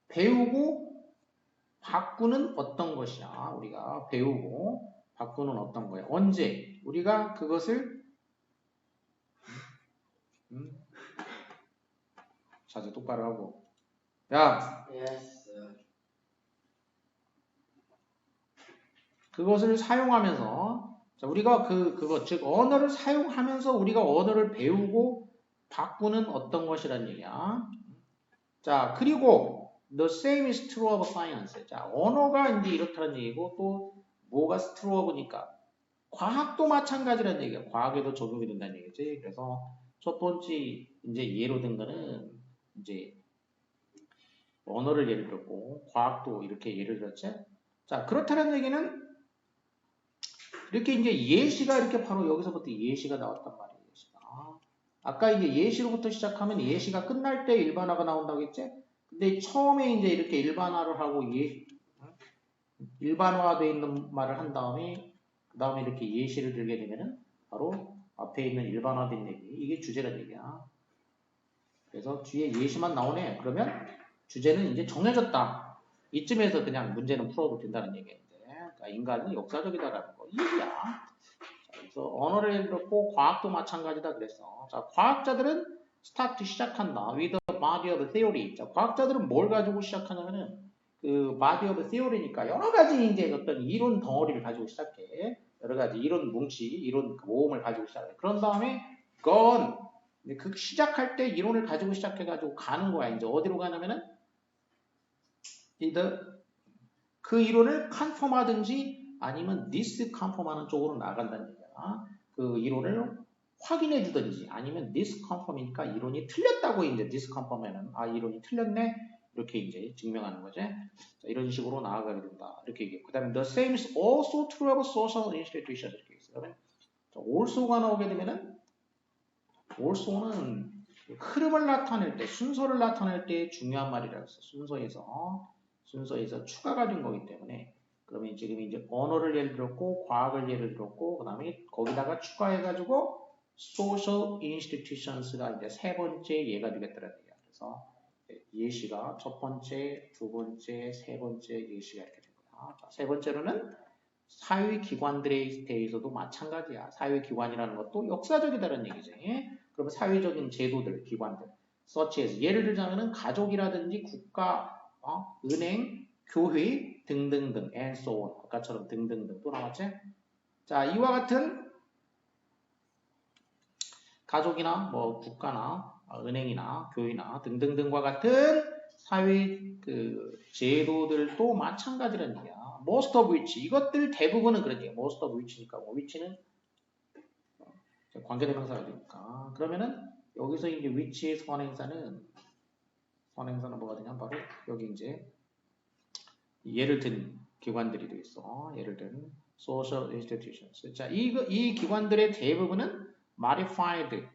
배우고 바꾸는 어떤 것이야. 우리가 배우고 바꾸는 어떤 거야. 언제? 우리가 그것을 자세 똑바로 하고 야 Yes. 그것을 사용하면서 자, 우리가 그것 즉 언어를 사용하면서 우리가 언어를 배우고 바꾸는 어떤 것이란 얘기야. 자, 그리고 the same is true of science. 자, 언어가 이제 이렇다는 얘기고 또 뭐가 true of니까 과학도 마찬가지란 얘기야. 과학에도 적용이 된다는 얘기지. 그래서 첫 번째 이제 예로 든 거는 이제 언어를 예를 들었고 과학도 이렇게 예를 들었지. 자, 그렇다는 얘기는 이렇게 이제 예시가 이렇게 바로 여기서부터 예시가 나왔단 말이에요. 예시가. 아까 이제 예시로부터 시작하면 예시가 끝날 때 일반화가 나온다고 했지? 근데 처음에 이제 이렇게 일반화를 하고 일반화되어 있는 말을 한 다음에 그 다음에 이렇게 예시를 들게 되면은 바로 앞에 있는 일반화된 얘기 이게 주제란 얘기야. 그래서 뒤에 예시만 나오네. 그러면 주제는 이제 정해졌다. 이쯤에서 그냥 문제는 풀어도 된다는 얘기인데 그러니까 인간은 역사적이다라는 거 이 얘기야. 그래서 언어를 예를 들었고 과학도 마찬가지다 그랬어. 자, 과학자들은 스타트 시작한다. with the body of theory. 자, 과학자들은 뭘 가지고 시작하냐면은 그 body of theory니까 여러 가지 이제 어떤 이론 덩어리를 가지고 시작해. 여러 가지 이론 뭉치, 이론 모험을 가지고 시작해. 그런 다음에 그건 그 시작할 때 이론을 가지고 시작해가지고 가는 거야. 이제 어디로 가냐면은 그 이론을 컨펌하든지 아니면 디스컨펌하는 쪽으로 나간다는 얘기야. 그 이론을 확인해 주든지 아니면 디스컨펌이니까 이론이 틀렸다고 이제 디스컨펌에는 아 이론이 틀렸네 이렇게 이제 증명하는 거지. 자, 이런 식으로 나아가게 된다. 이렇게 얘기해. 그다음에 the same is also true of social institutions 이렇게 있어요. 그러면 also가 나오게 되면은 also는 흐름을 나타낼 때 순서를 나타낼 때 중요한 말이라고 했어. 순서에서 추가가 된 거기 때문에 그러면 지금 이제 언어를 예를 들었고 과학을 예를 들었고 그 다음에 거기다가 추가해가지고 social institutions가 이제 세 번째 예가 되겠더라는 얘기야. 그래서 예시가 첫 번째, 두 번째, 세 번째 예시가 이렇게 된 거야. 세 번째로는 사회기관들에 대해서도 마찬가지야. 사회기관이라는 것도 역사적이다는 얘기지. 그러면 사회적인 제도들, 기관들, such as 예를 들자면은 가족이라든지 국가, 은행, 교회 등등등, and so on. 아까처럼 등등등 또 나왔지? 자, 이와 같은 가족이나 뭐 국가나 은행이나 교회나 등등등과 같은 사회 그 제도들도 마찬가지라는 얘기야. Most of which 이것들 대부분은 그런 얘기야. Most of which니까 뭐 which는 관계대명사가 되니까 그러면은 여기서 이제 which의 선행사는 뭐가 되냐 바로 여기 이제 예를 든 기관들이 되겠어. 예를 든 social institutions. 자, 이 기관들의 대부분은 modified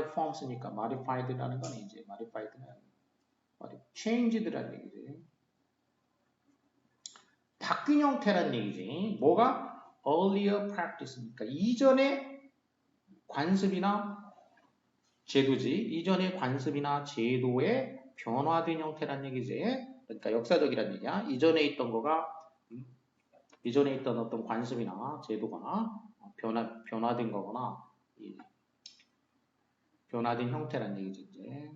forms니까 modified라는 건 이제 modified는 changed라는 얘기지. 바뀐 형태라는 얘기지. 뭐가 earlier practice니까 이전의 관습이나 제도지. 이전의 관습이나 제도의 변화된 형태라는 얘기지. 그러니까 역사적이라는 얘기야. 이전에 있던 거가 이전에 있던 어떤 관습이나 제도가 변화된 거거나 변화된 형태라는 얘기지. 이제.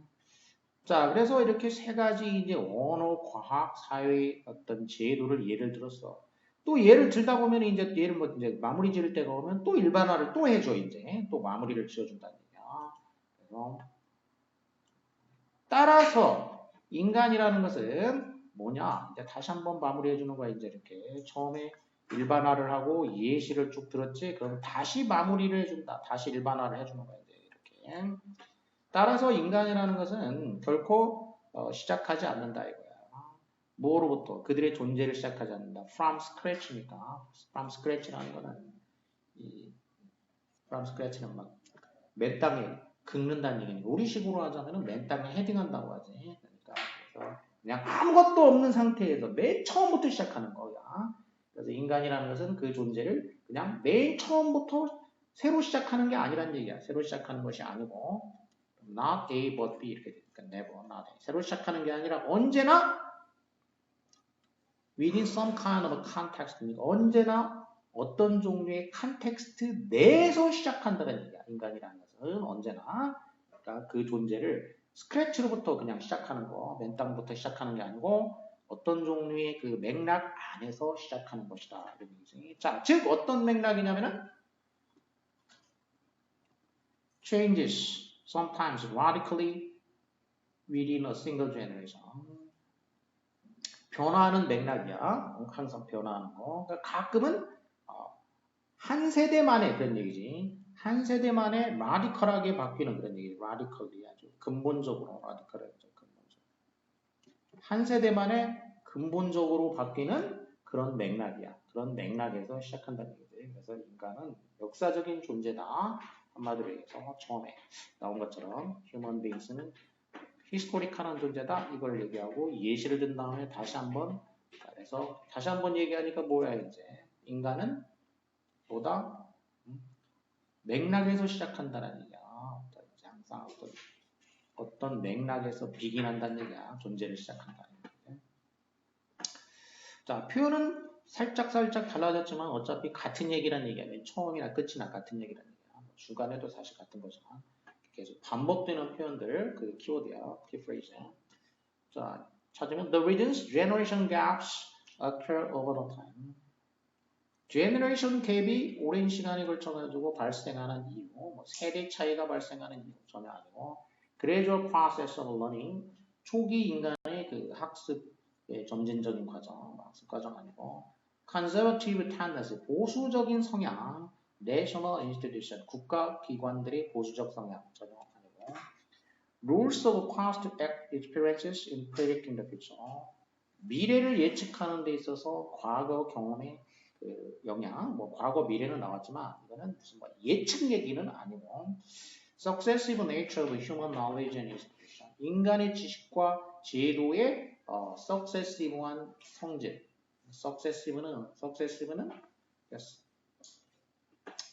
자, 그래서 이렇게 세 가지 이제 언어, 과학, 사회 어떤 제도를 예를 들었어. 또 예를 들다 보면 이제 예를 뭐 이제 마무리 지을 때가 오면 또 일반화를 또 해줘 이제 또 마무리를 지어준다는 얘기야. 그래서 따라서 인간이라는 것은 뭐냐? 이제 다시 한번 마무리해 주는 거야. 이제 이렇게 처음에 일반화를 하고 예시를 쭉 들었지. 그럼 다시 마무리를 해준다. 다시 일반화를 해주는 거야. 이제 이렇게. 따라서 인간이라는 것은 결코 시작하지 않는다 이거야. 뭐로부터? 그들의 존재를 시작하지 않는다. From scratch니까. From scratch라는 거는 from scratch는 막 맨 땅에 긁는다는 얘기니까 우리식으로 하자면은 맨 땅에 헤딩한다고 하지. 그러니까 그래서 그냥 아무것도 없는 상태에서 맨 처음부터 시작하는 거야. 그래서 인간이라는 것은 그 존재를 그냥 맨 처음부터 새로 시작하는 게 아니란 얘기야. 새로 시작하는 것이 아니고 not A but B 이렇게 되니까 never, not A. 새로 시작하는 게 아니라 언제나 within some kind of a context. 언제나 어떤 종류의 컨텍스트 내에서 시작한다는 얘기야. 인간이라는 것은 언제나 그러니까 그 존재를 스크래치로부터 그냥 시작하는 거, 맨 땅부터 시작하는 게 아니고 어떤 종류의 그 맥락 안에서 시작하는 것이다. 자, 즉 어떤 맥락이냐면은 changes sometimes radically within a single generation. 변화하는 맥락이야. 항상 변화하는 거. 그러니까 가끔은 한 세대만에 그런 얘기지. 한 세대만에 라디컬하게 바뀌는 그런 얘기. 라디컬이 아주 근본적으로 라디컬하게 근본적으로. 한 세대만에 근본적으로 바뀌는 그런 맥락이야. 그런 맥락에서 시작한다는 얘기지. 그래서 인간은 역사적인 존재다. 한마디로 얘기해서 처음에 나온 것처럼 human beings는 히스토리컬한 존재다. 이걸 얘기하고 예시를 든 다음에 다시 한번 그래서 다시 한번 얘기하니까 뭐야 이제 인간은 보다 맥락에서 시작한다는 얘기야. 항상 어떤 맥락에서 비긴한다는 얘기야. 존재를 시작한다는 얘기야. 자, 표현은 살짝 달라졌지만 어차피 같은 얘기란 얘기야. 맨 처음이나 끝이나 같은 얘기란 얘기야. 중간에도 사실 같은 거지만 계속 반복되는 표현들, 그 키워드야, 키프레이즈야. 자, 찾으면 the reasons generation gaps occur over the time. 제너레이션 갭이 오랜 시간에 걸쳐가지고 발생하는 이유, 뭐 세대 차이가 발생하는 이유 전혀 아니고 gradual process of learning, 초기 인간의 그 학습의 점진적인 과정, 학습 과정 아니고 conservative tendency, 보수적인 성향, national institution, 국가기관들의 보수적 성향 전혀 아니고 rules of past experiences in predicting the future, 미래를 예측하는 데 있어서 과거 경험의 그 영향, 뭐 과거 미래는 나왔지만 이거는 무슨 뭐 예측 얘기는 아니고 successive nature of human knowledge and institution, 인간의 지식과 제도의 successive한 성질. successive는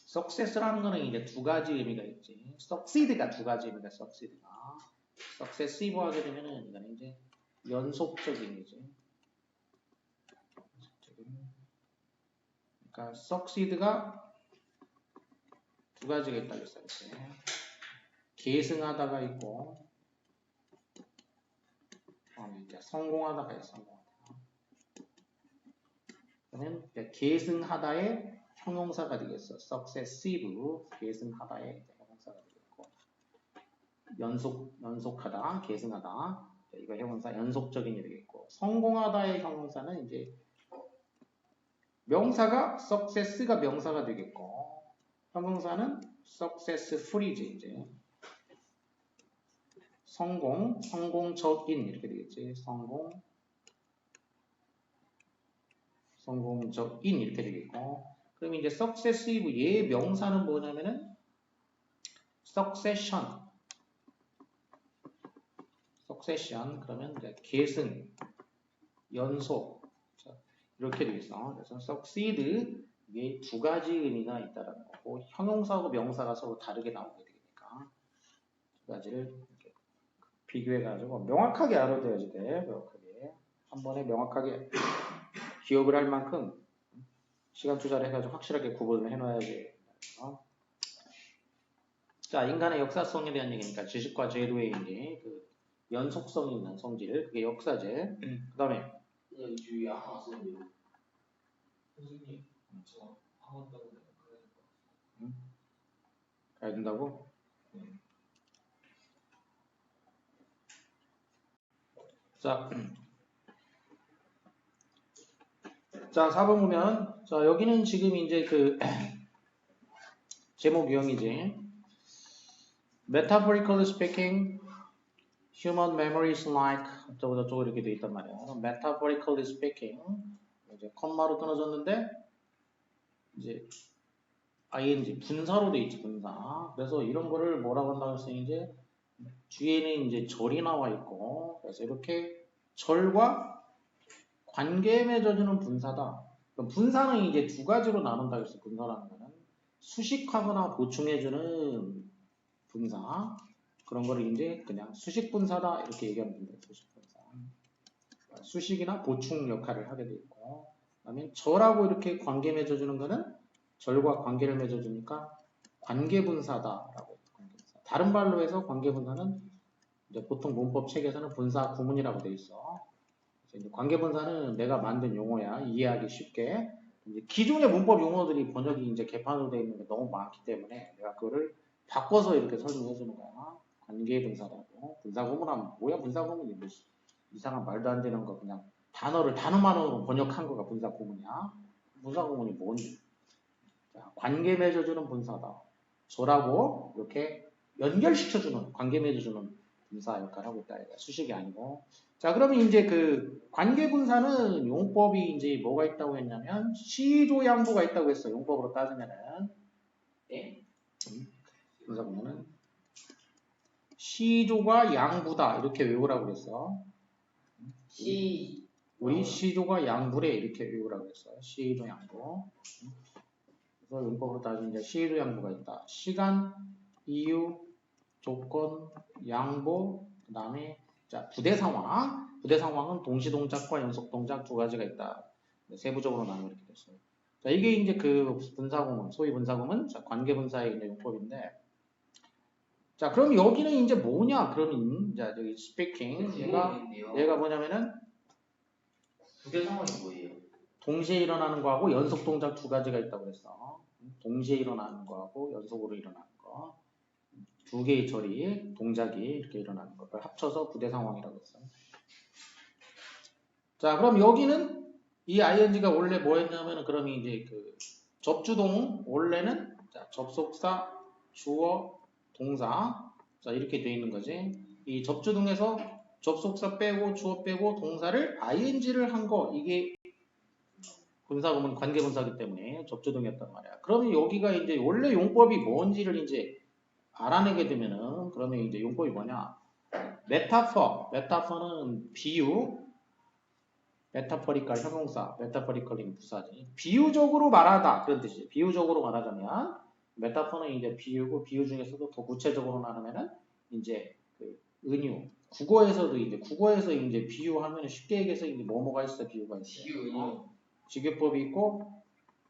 success라는 거는 이제 두 가지 의미가 있지. succeed가 두 가지 의미가 succeed가. successive 하게 되면은 이거는 이제 연속적인이지. 그러니까 succeed가 두 가지가 있다고 했어요. 계승하다가 있고 이제 성공하다가 있어. 그러면 계승하다의 형용사가 되겠어. successive 계승하다의 형용사가 되겠고 연속하다, 계승하다 이거 형용사 연속적인 이 되겠고 성공하다의 형용사는 이제 명사가 success가 명사가 되겠고 형용사는 successful이지 이제 성공적인 이렇게 되겠지. 성공적인 이렇게 되겠고 그럼 이제 successive 얘의 명사는 뭐냐면은 succession 그러면 이제 계승, 연속 이렇게 되겠어. 그래서 succeed 위에 두 가지 의미가 있다는 거고 형용사하고 명사가 서로 다르게 나오게 되니까 두 가지를 이렇게 비교해가지고 명확하게 알아둬야지 돼. 명확하게 한 번에 명확하게 기억을 할 만큼 시간 투자를 해가지고 확실하게 구분을 해놔야지. 자, 인간의 역사성에 대한 얘기니까 지식과 제도의 이제 그 연속성이 있는 성질, 그게 역사제. 그 다음에 주의 하나 쓰는데요. 선생님, 저 학원 때문에 가야 된다고? 자, 자, 4번 보면, 자, 여기는 지금 이제 그, 제목 유형이지. Metaphorically speaking, human memory is like, 어쩌고저쩌고 이렇게 돼 있단 말이야. Metaphorically speaking, 이제 컴마로 끊어졌는데, 이제, ing, 분사로 돼 있지, 분사. 그래서 이런 거를 뭐라고 한다고 했어요, 이제? 뒤에는 이제 절이 나와 있고, 그래서 이렇게 절과 관계에 맺어주는 분사다. 그럼 분사는 이제 두 가지로 나눈다 그랬어. 분사라는 거는 수식하거나 보충해주는 분사. 그런 거를 이제 그냥 수식 분사다 이렇게 얘기하면 된다. 수식 분사. 수식이나 보충 역할을 하게 돼 있고, 그다음에 절하고 이렇게 관계 맺어주는 거는 절과 관계를 맺어주니까 관계 분사다라고. 다른 말로 해서 관계 분사는 이제 보통 문법 책에서는 분사 구문이라고 돼 있어. 관계분사는 내가 만든 용어야. 이해하기 쉽게. 이제 기존의 문법 용어들이 번역이 이제 개판으로 되어 있는 게 너무 많기 때문에 내가 그거를 바꿔서 이렇게 설명해 주는 거야. 관계분사라고. 분사구문하면 뭐야 분사구문이 뭐 이상한 말도 안 되는 거 그냥 단어만으로 번역한 거가 분사구문이야. 분사구문이 뭔지. 자, 관계 맺어주는 분사다. 저라고 이렇게 연결시켜주는 관계 맺어주는 분사 역할을 하고 있다. 수식이 아니고. 자, 그러면 이제 그 관계분사는 용법이 이제 뭐가 있다고 했냐면 시조양보가 있다고 했어. 용법으로 따지면은. 예. 그래서 보면은 시조가 양부다 이렇게 외우라고 그랬어. 우리 시조가 양부래 이렇게 외우라고 그랬어. 시조 양부. 그래서 용법으로 따지면 이제 시조 양부가 있다. 시간, 이유, 조건, 양보, 그 다음에 자, 부대 상황. 부대 상황은 동시 동작과 연속 동작 두 가지가 있다. 세부적으로 나누 이렇게 됐어요. 자, 이게 이제 그 분사구문, 소위 분사구문, 자, 관계분사의 이제 용법인데. 자, 그럼 여기는 이제 뭐냐? 그러면, 자, 여기 speaking. 얘가 뭐냐면은. 부대 상황이 뭐예요? 동시에 일어나는 거하고 연속 동작 두 가지가 있다고 그랬어. 동시에 일어나는 거하고 연속으로 일어나는 거. 두 개의 절이, 동작이 이렇게 일어나는 것을 합쳐서 부대 상황이라고 했어요. 자, 그럼 여기는 이 ing가 원래 뭐 했냐면은 그럼 이제 그 접주동 원래는 자, 접속사, 주어, 동사 자, 이렇게 돼 있는 거지. 이 접주동에서 접속사 빼고 주어 빼고 동사를 ing를 한 거 이게 분사구문 관계분사기 때문에 접주동이었단 말이야. 그러면 여기가 이제 원래 용법이 뭔지를 이제 알아내게 되면은 그러면 이제 용법이 뭐냐? 메타퍼는 비유, 메타퍼리컬 형용사, 메타퍼리컬이 부사지. 비유적으로 말하다 그런 뜻이지. 비유적으로 말하자면 메타퍼는 이제 비유고 비유 중에서도 더 구체적으로 말하면은 이제 그 은유. 국어에서 이제 비유하면 쉽게 얘기해서 이제 뭐가 있어 비유가 있어. 비유. 직유법이 있고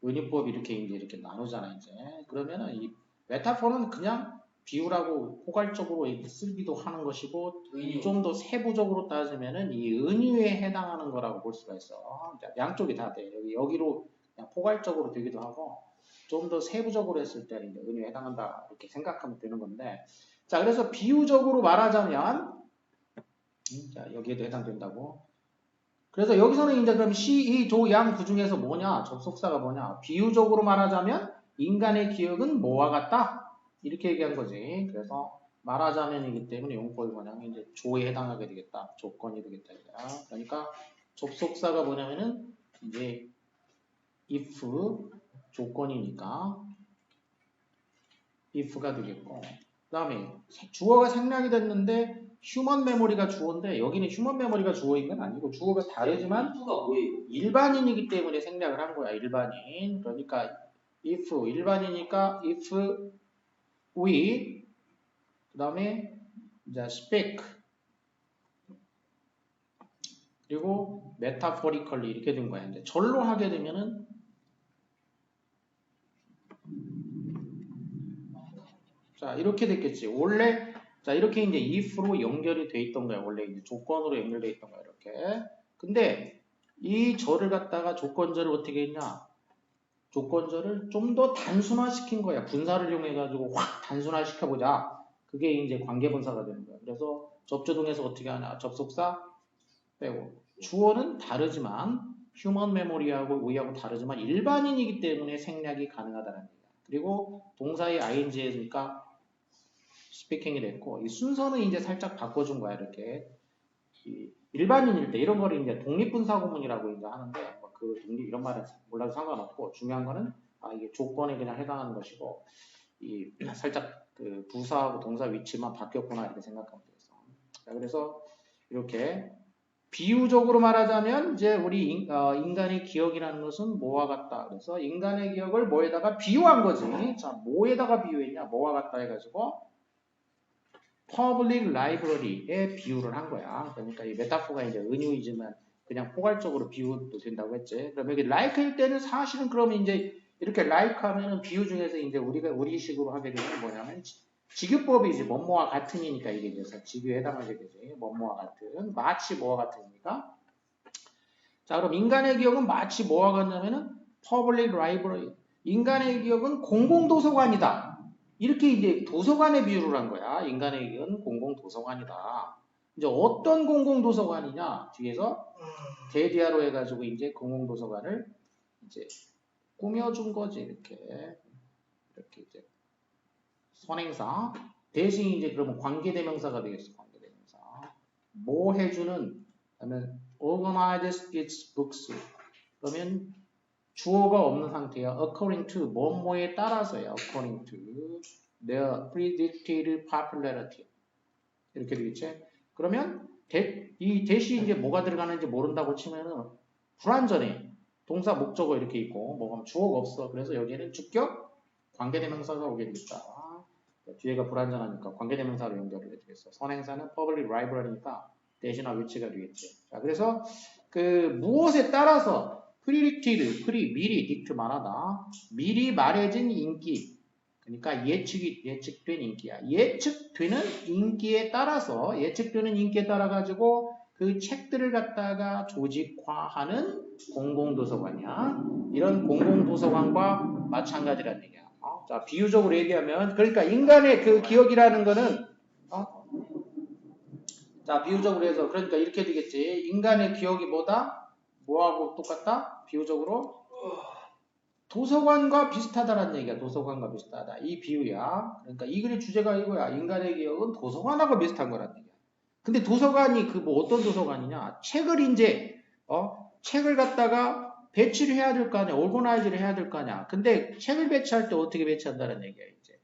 은유법이 이렇게 나누잖아 이제. 그러면은 이 메타퍼는 그냥 비유라고 포괄적으로 쓰기도 하는 것이고 좀 더 세부적으로 따지면은 이 은유에 해당하는 거라고 볼 수가 있어. 양쪽이 다 돼. 여기로 그냥 포괄적으로 되기도 하고 좀 더 세부적으로 했을 때는 이제 은유에 해당한다 이렇게 생각하면 되는 건데. 자, 그래서 비유적으로 말하자면 자, 여기에도 해당된다고. 그래서 여기서는 이제 그럼 이 조, 양, 구 중에서 뭐냐? 접속사가 뭐냐? 비유적으로 말하자면 인간의 기억은 뭐와 같다? 이렇게 얘기한 거지. 그래서 말하자면이기 때문에 용법이 뭐냐면 이제 조에 해당하게 되겠다. 조건이 되겠다. 그러니까 접속사가 뭐냐면은 이제 if 조건이니까 if가 되겠고 그 다음에 주어가 생략이 됐는데 휴먼 메모리가 주어인데 여기는 휴먼 메모리가 주어인 건 아니고 주어가 다르지만 일반인이기 때문에 생략을 한 거야. 일반인. 그러니까 if 일반이니까 if we 그 다음에 이제 speak 그리고 metaphorically 이렇게 된 거야. 이제 절로 하게 되면은 자 이렇게 됐겠지. 원래 자 이렇게 이제 if로 연결이 돼 있던 거야. 원래 이제 조건으로 연결돼 있던 거야. 이렇게. 근데 이 절을 갖다가 조건절을 어떻게 했냐? 조건절을 좀 더 단순화시킨 거야. 분사를 이용해가지고 확 단순화시켜보자. 그게 이제 관계분사가 되는 거야. 그래서 접주동에서 어떻게 하냐? 접속사 빼고 주어는 다르지만 휴먼 메모리하고 우리하고 다르지만 일반인이기 때문에 생략이 가능하다는 얘기야. 그리고 동사의 ing니까 스피킹이 됐고 이 순서는 이제 살짝 바꿔준 거야. 이렇게 이 일반인일 때 이런 거를 이제 독립분사구문이라고 이제 하는데 그 독립 이런 말은 몰라도 상관없고 중요한 거는 이게 조건에 그냥 해당하는 것이고 이 살짝 그 부사하고 동사 위치만 바뀌었구나 이렇게 생각하면 되겠어. 자, 그래서 이렇게 비유적으로 말하자면 이제 우리 인간의 기억이라는 것은 뭐와 같다. 그래서 인간의 기억을 뭐에다가 비유한 거지. 자, 뭐에다가 비유했냐? 뭐와 같다 해가지고 public library에 비유를 한 거야. 그러니까 이 메타포가 이제 은유이지만 그냥 포괄적으로 비유도 된다고 했지. 그럼 여기 like일 때는 사실은 그러면 이제 이렇게 like 하면은 비유 중에서 이제 우리가 우리식으로 하게 되면 뭐냐면 지규법이지. 뭐뭐와 같은이니까 이게 이제 지규에 해당하게 되지. 뭐뭐와 같은. 마치 뭐와 같으니까. 자, 그럼 인간의 기억은 마치 뭐와 같냐면은 public library. 인간의 기억은 공공도서관이다. 이렇게 이제 도서관의 비유를 한 거야. 인간의 기억은 공공도서관이다. 이제 어떤 공공도서관이냐? 뒤에서 대디아로 해가지고 이제 공공도서관을 이제 꾸며준 거지. 이렇게 이제 선행사. 대신 이제 그러면 관계대명사가 되겠어. 관계대명사. 뭐 해주는, 그러면 organize its books. 그러면 주어가 없는 상태야. according to 뭐뭐에 따라서야. according to their predicted popularity. 이렇게 되겠지. 그러면 이 대시 이제 뭐가 들어가는지 모른다고 치면은 불완전해. 동사 목적어 이렇게 있고 뭐가 주어가 없어. 그래서 여기에는 주격 관계대명사가 오게 되겠다. 뒤에가 불완전하니까 관계대명사로 연결을 해주겠어. 선행사는 public library니까 대신화 위치가 되겠지. 자, 그래서 그 무엇에 따라서 predicted, 미리, dict 말하다. 미리 말해진 인기. 그러니까 예측된 인기야. 예측되는 인기에 따라서 가지고 그 책들을 갖다가 조직화하는 공공도서관이야. 이런 공공도서관과 마찬가지라는 얘기야. 자, 비유적으로 얘기하면 그러니까 인간의 그 기억이라는 거는 자, 비유적으로 해서 그러니까 이렇게 되겠지. 인간의 기억이 뭐하고 똑같다? 비유적으로 도서관과 비슷하다라는 얘기야. 도서관과 비슷하다. 이 비유야. 그러니까 이 글의 주제가 이거야. 인간의 기억은 도서관하고 비슷한 거라는 얘기야. 근데 도서관이 그 뭐 어떤 도서관이냐? 책을 이제 책을 갖다가 배치를 해야 될 거 아니야. 오거나이즈를 해야 될 거 아니야. 근데 책을 배치할 때 어떻게 배치한다는 얘기야, 이제.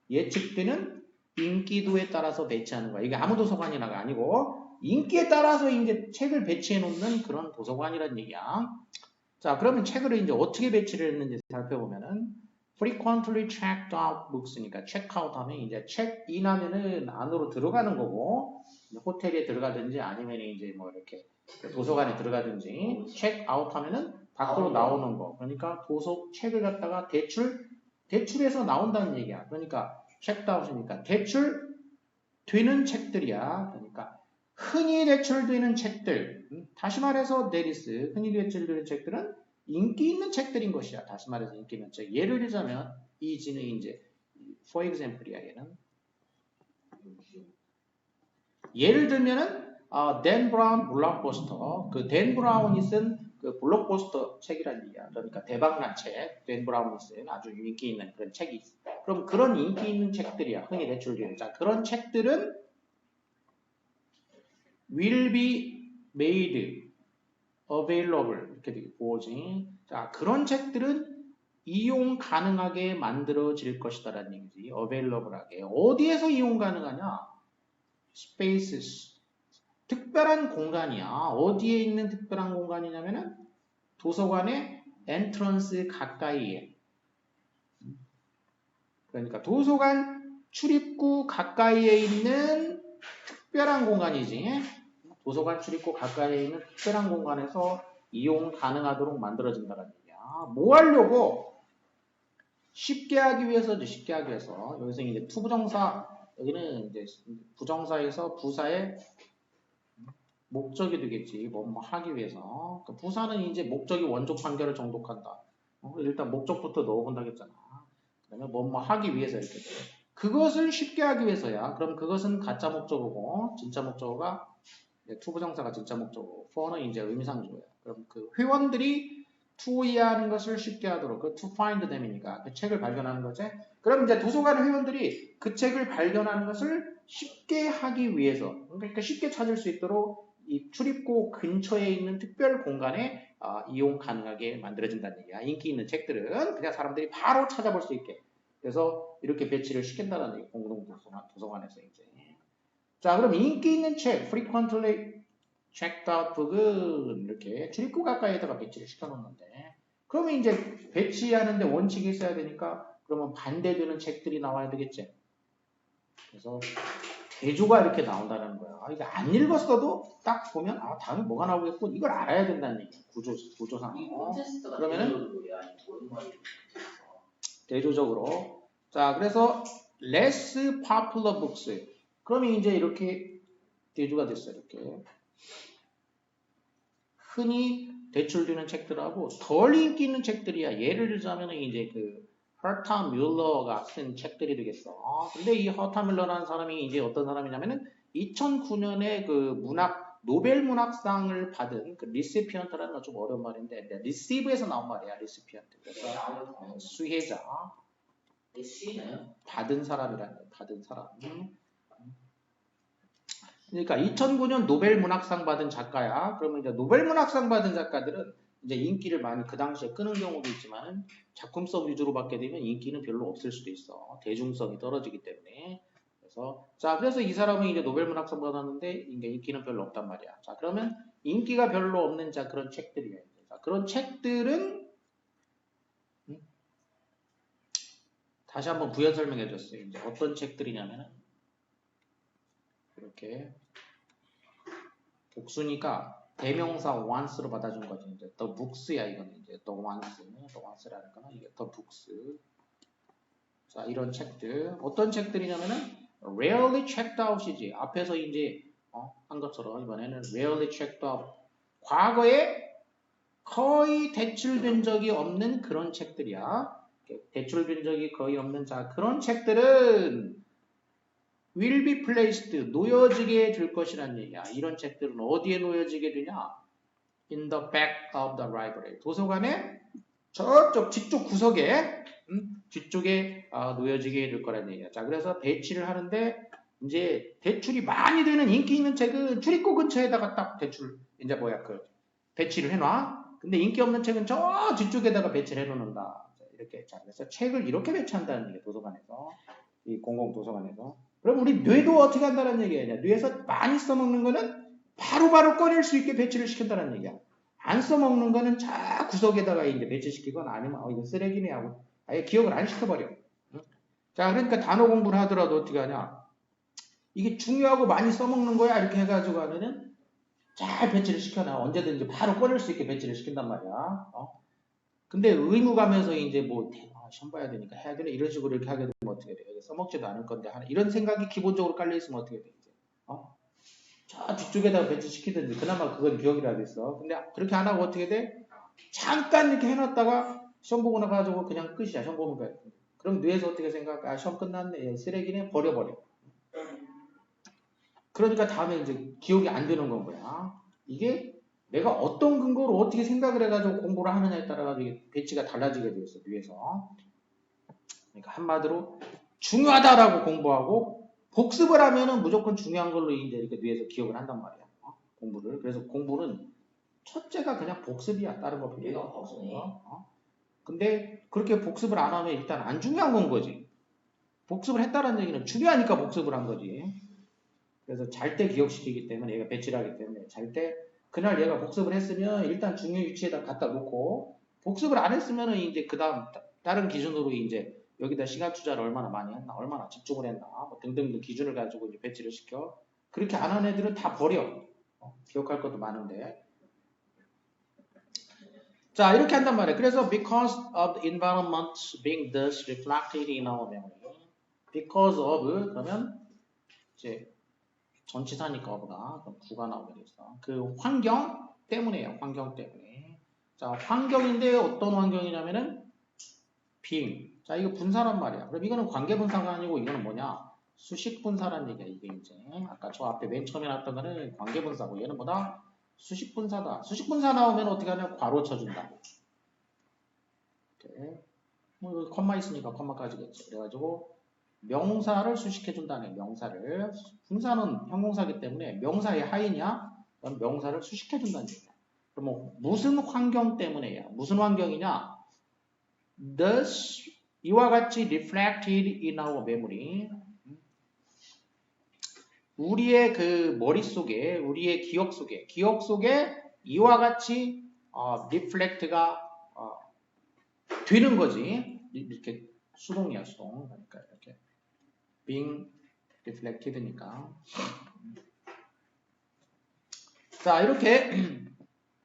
예측되는 인기도에 따라서 배치하는 거야. 이게 아무 도서관이나가 아니고 인기에 따라서 이제 책을 배치해 놓는 그런 도서관이라는 얘기야. 자, 그러면 책을 이제 어떻게 배치를 했는지 살펴보면은 frequently checked out books니까 check out 하면 이제 check in 하면은 안으로 들어가는 거고 호텔에 들어가든지 아니면 이제 뭐 이렇게 도서관에 들어가든지 check out 하면은 밖으로 나오는 거. 그러니까 책을 갖다가 대출해서 나온다는 얘기야. 그러니까 checked out이니까 대출되는 책들이야. 그러니까 흔히 대출되는 책들, 다시 말해서 데리스, 흔히 대출되는 책들은 인기 있는 책들인 것이야. 다시 말해서 인기 있는 책. 예를 들자면 이지는 이제 for example이야. 얘는 예를 들면은 댄 브라운 블록버스터, 그 댄 브라운이 쓴 그 블록버스터 책이란 얘기야. 그러니까 대박난 책, 댄 브라운이 쓴 아주 인기 있는 그런 책이 있어. 그럼 그런 인기 있는 책들이야. 흔히 대출되는. 자, 그런 책들은 will be made available 이렇게 보지. 자, 그런 책들은 이용 가능하게 만들어질 것이다라는 얘기지. available하게. 어디에서 이용 가능하냐? spaces. 특별한 공간이야. 어디에 있는 특별한 공간이냐면은 도서관의 entrance 가까이에. 그러니까 도서관 출입구 가까이에 있는 특별한 공간이지. 도서관 출입구 가까이에 있는 특별한 공간에서 이용 가능하도록 만들어진다는 얘기야. 뭐 하려고? 쉽게 하기 위해서죠. 쉽게 하기 위해서. 여기서 이제 투부정사, 여기는 이제 부정사에서 부사의 목적이 되겠지. 뭐 하기 위해서. 그 부사는 이제 목적이 원적 관계를 정독한다. 일단 목적부터 넣어본다 했잖아. 그러면 뭐 하기 위해서 이렇게 돼. 그것을 쉽게 하기 위해서야. 그럼 그것은 가짜 목적어고 진짜 목적어가 투부정사가 진짜 목적어고 for는 이제 의미상조예요. 그럼 그 회원들이 투이하는 것을 쉽게 하도록 그 to find them이니까 그 책을 발견하는 거지. 그럼 이제 도서관 회원들이 그 책을 발견하는 것을 쉽게 하기 위해서 그러니까 쉽게 찾을 수 있도록 이 출입구 근처에 있는 특별 공간에 이용 가능하게 만들어진다는 얘기야. 인기 있는 책들은 그냥 사람들이 바로 찾아볼 수 있게. 그래서 이렇게 배치를 시킨다는 얘기. 공동 도서관에서 이제. 자, 그럼 인기 있는 책, frequently checked out 북은 이렇게 출입구 가까이에다가 배치를 시켜놓는데, 그러면 이제 배치하는데 원칙이 있어야 되니까, 그러면 반대되는 책들이 나와야 되겠지. 그래서 대조가 이렇게 나온다는 거야. 이게 안 읽었어도 딱 보면 다음에 뭐가 나오겠군. 이걸 알아야 된다는 얘기야. 구조상. 그러면은 대조적으로. 자, 그래서 less popular books. 그러면 이제 이렇게 대조가 됐어요. 이렇게. 흔히 대출되는 책들하고 덜 인기 있는 책들이야. 예를 들자면 이제 그 허타 뮬러가 쓴 책들이 되겠어. 근데 이 허타 뮬러라는 사람이 이제 어떤 사람이냐면은 2009년에 그 노벨 문학상을 받은 그 리시피언트라는 건 좀 어려운 말인데 리시브에서 나온 말이야. 리시피언트. 그래서 수혜자. 받은 사람이라는 거야. 받은 사람. 그러니까 2009년 노벨 문학상 받은 작가야. 그러면 이제 노벨 문학상 받은 작가들은 이제 인기를 많이 그 당시에 끄는 경우도 있지만 작품성 위주로 받게 되면 인기는 별로 없을 수도 있어. 대중성이 떨어지기 때문에. 그래서 이 사람은 이제 노벨 문학상 받았는데 이게 인기는 별로 없단 말이야. 자, 그러면 인기가 별로 없는 그런 책들이에요. 자, 그런 책들은 다시 한번 부연 설명해 줬어요. 이제 어떤 책들이냐면은 이렇게 복수니까 대명사 once로 받아준 거지. 이제 the books야 이거는 이제 the once라는 거는 이게 the books. 자, 이런 책들 어떤 책들이냐면은 rarely checked out이지. 앞에서 이제 한 것처럼 이번에는 rarely checked out. 과거에 거의 대출된 적이 없는 그런 책들이야. 대출된 적이 거의 없는 그런 책들은 will be placed, 놓여지게 될 것이라는 얘기야. 이런 책들은 어디에 놓여지게 되냐? In the back of the library. 도서관의 저쪽 뒤쪽 구석에 뒤쪽에 놓여지게 될 거라는 얘기야. 자, 그래서 배치를 하는데 이제 대출이 많이 되는 인기 있는 책은 출입구 근처에다가 딱 배치를 해놔. 근데 인기 없는 책은 저 뒤쪽에다가 배치를 해놓는다. 이렇게. 자, 그래서 책을 이렇게 배치한다는 얘기야. 도서관에서. 이 공공 도서관에서. 그럼 우리 뇌도 어떻게 한다는 얘기야? 뇌에서 많이 써먹는 거는 바로바로 꺼낼 수 있게 배치를 시킨다는 얘기야. 안 써먹는 거는 저 구석에다가 이제 배치시키거나 아니면 이거 쓰레기네 하고 아예 기억을 안 시켜버려. 자, 그러니까 단어 공부를 하더라도 어떻게 하냐? 이게 중요하고 많이 써먹는 거야 이렇게 해가지고 하면은 잘 배치를 시켜놔. 언제든지 바로 꺼낼 수 있게 배치를 시킨단 말이야. 근데 의무감에서 이제 시험 봐야 되니까 해야 되네 이런 식으로 이렇게 하게 되면 어떻게 돼? 써먹지도 않을 건데 이런 생각이 기본적으로 깔려 있으면 어떻게 돼? 저 뒤쪽에다가 배치시키든지 그나마 그건 기억이라도 있어. 근데 그렇게 안 하고 어떻게 돼? 잠깐 이렇게 해놨다가 시험 보고 나가지고 그냥 끝이야. 시험 보는 거야. 그럼 뇌에서 어떻게 생각해? 시험 끝났네. 쓰레기네. 버려버려. 그러니까 다음에 이제 기억이 안 되는 건 거야. 이게 내가 어떤 근거로 어떻게 생각을 해가지고 공부를 하느냐에 따라가지고 배치가 달라지게 되어 있어. 뇌에서. 그러니까 한마디로 중요하다라고 공부하고 복습을 하면은 무조건 중요한 걸로 이제 이렇게 뇌에서 기억을 한단 말이야. 공부를. 그래서 공부는 첫째가 그냥 복습이야. 다른 거 필요 없어. 근데 그렇게 복습을 안 하면 일단 안 중요한 건 거지. 복습을 했다는 얘기는 중요하니까 복습을 한 거지. 그래서 잘 때 기억시키기 때문에 얘가 배치를 하기 때문에 잘 때 그날 얘가 복습을 했으면 일단 중요 위치에다 갖다 놓고 복습을 안 했으면은 이제 그 다음 다른 기준으로 이제 여기다 시간 투자를 얼마나 많이 했나, 얼마나 집중을 했나, 등등 기준을 가지고 이제 배치를 시켜. 그렇게 안 한 애들은 다 버려. 기억할 것도 많은데. 자, 이렇게 한단 말이에요. 그래서 because of the environment being thus reflected in our memory. because of 그러면 이제 전치사니까 of가 그럼 구가 나오게 됐어. 그 환경 때문에요. 환경 때문에. 자, 환경인데 어떤 환경이냐면은 being. 자, 이거 분사란 말이야. 그럼 이거는 관계 분사가 아니고 이거는 뭐냐? 수식 분사라는 얘기야. 이게 이제 아까 저 앞에 맨 처음에 나왔던 거는 관계 분사고 얘는 뭐다? 수식 분사다. 수식 분사 나오면 어떻게 하냐? 괄호 쳐준다. 이렇게. 뭐 여기 컴마 있으니까 컴마까지겠죠. 그래가지고 명사를 수식해 준다네. 명사를 분사는 형용사기 때문에 명사의 하이냐? 그럼 명사를 수식해 준다는 얘기야. 그럼 뭐 무슨 환경 때문에야? 무슨 환경이냐? Thus 이와 같이 reflected in our memory. 우리의 그 머릿속에, 우리의 기억 속에 이와 같이 reflect가 되는 거지. 이렇게 수동이야, 수동. 그러니까 이렇게 being reflected니까. 자, 이렇게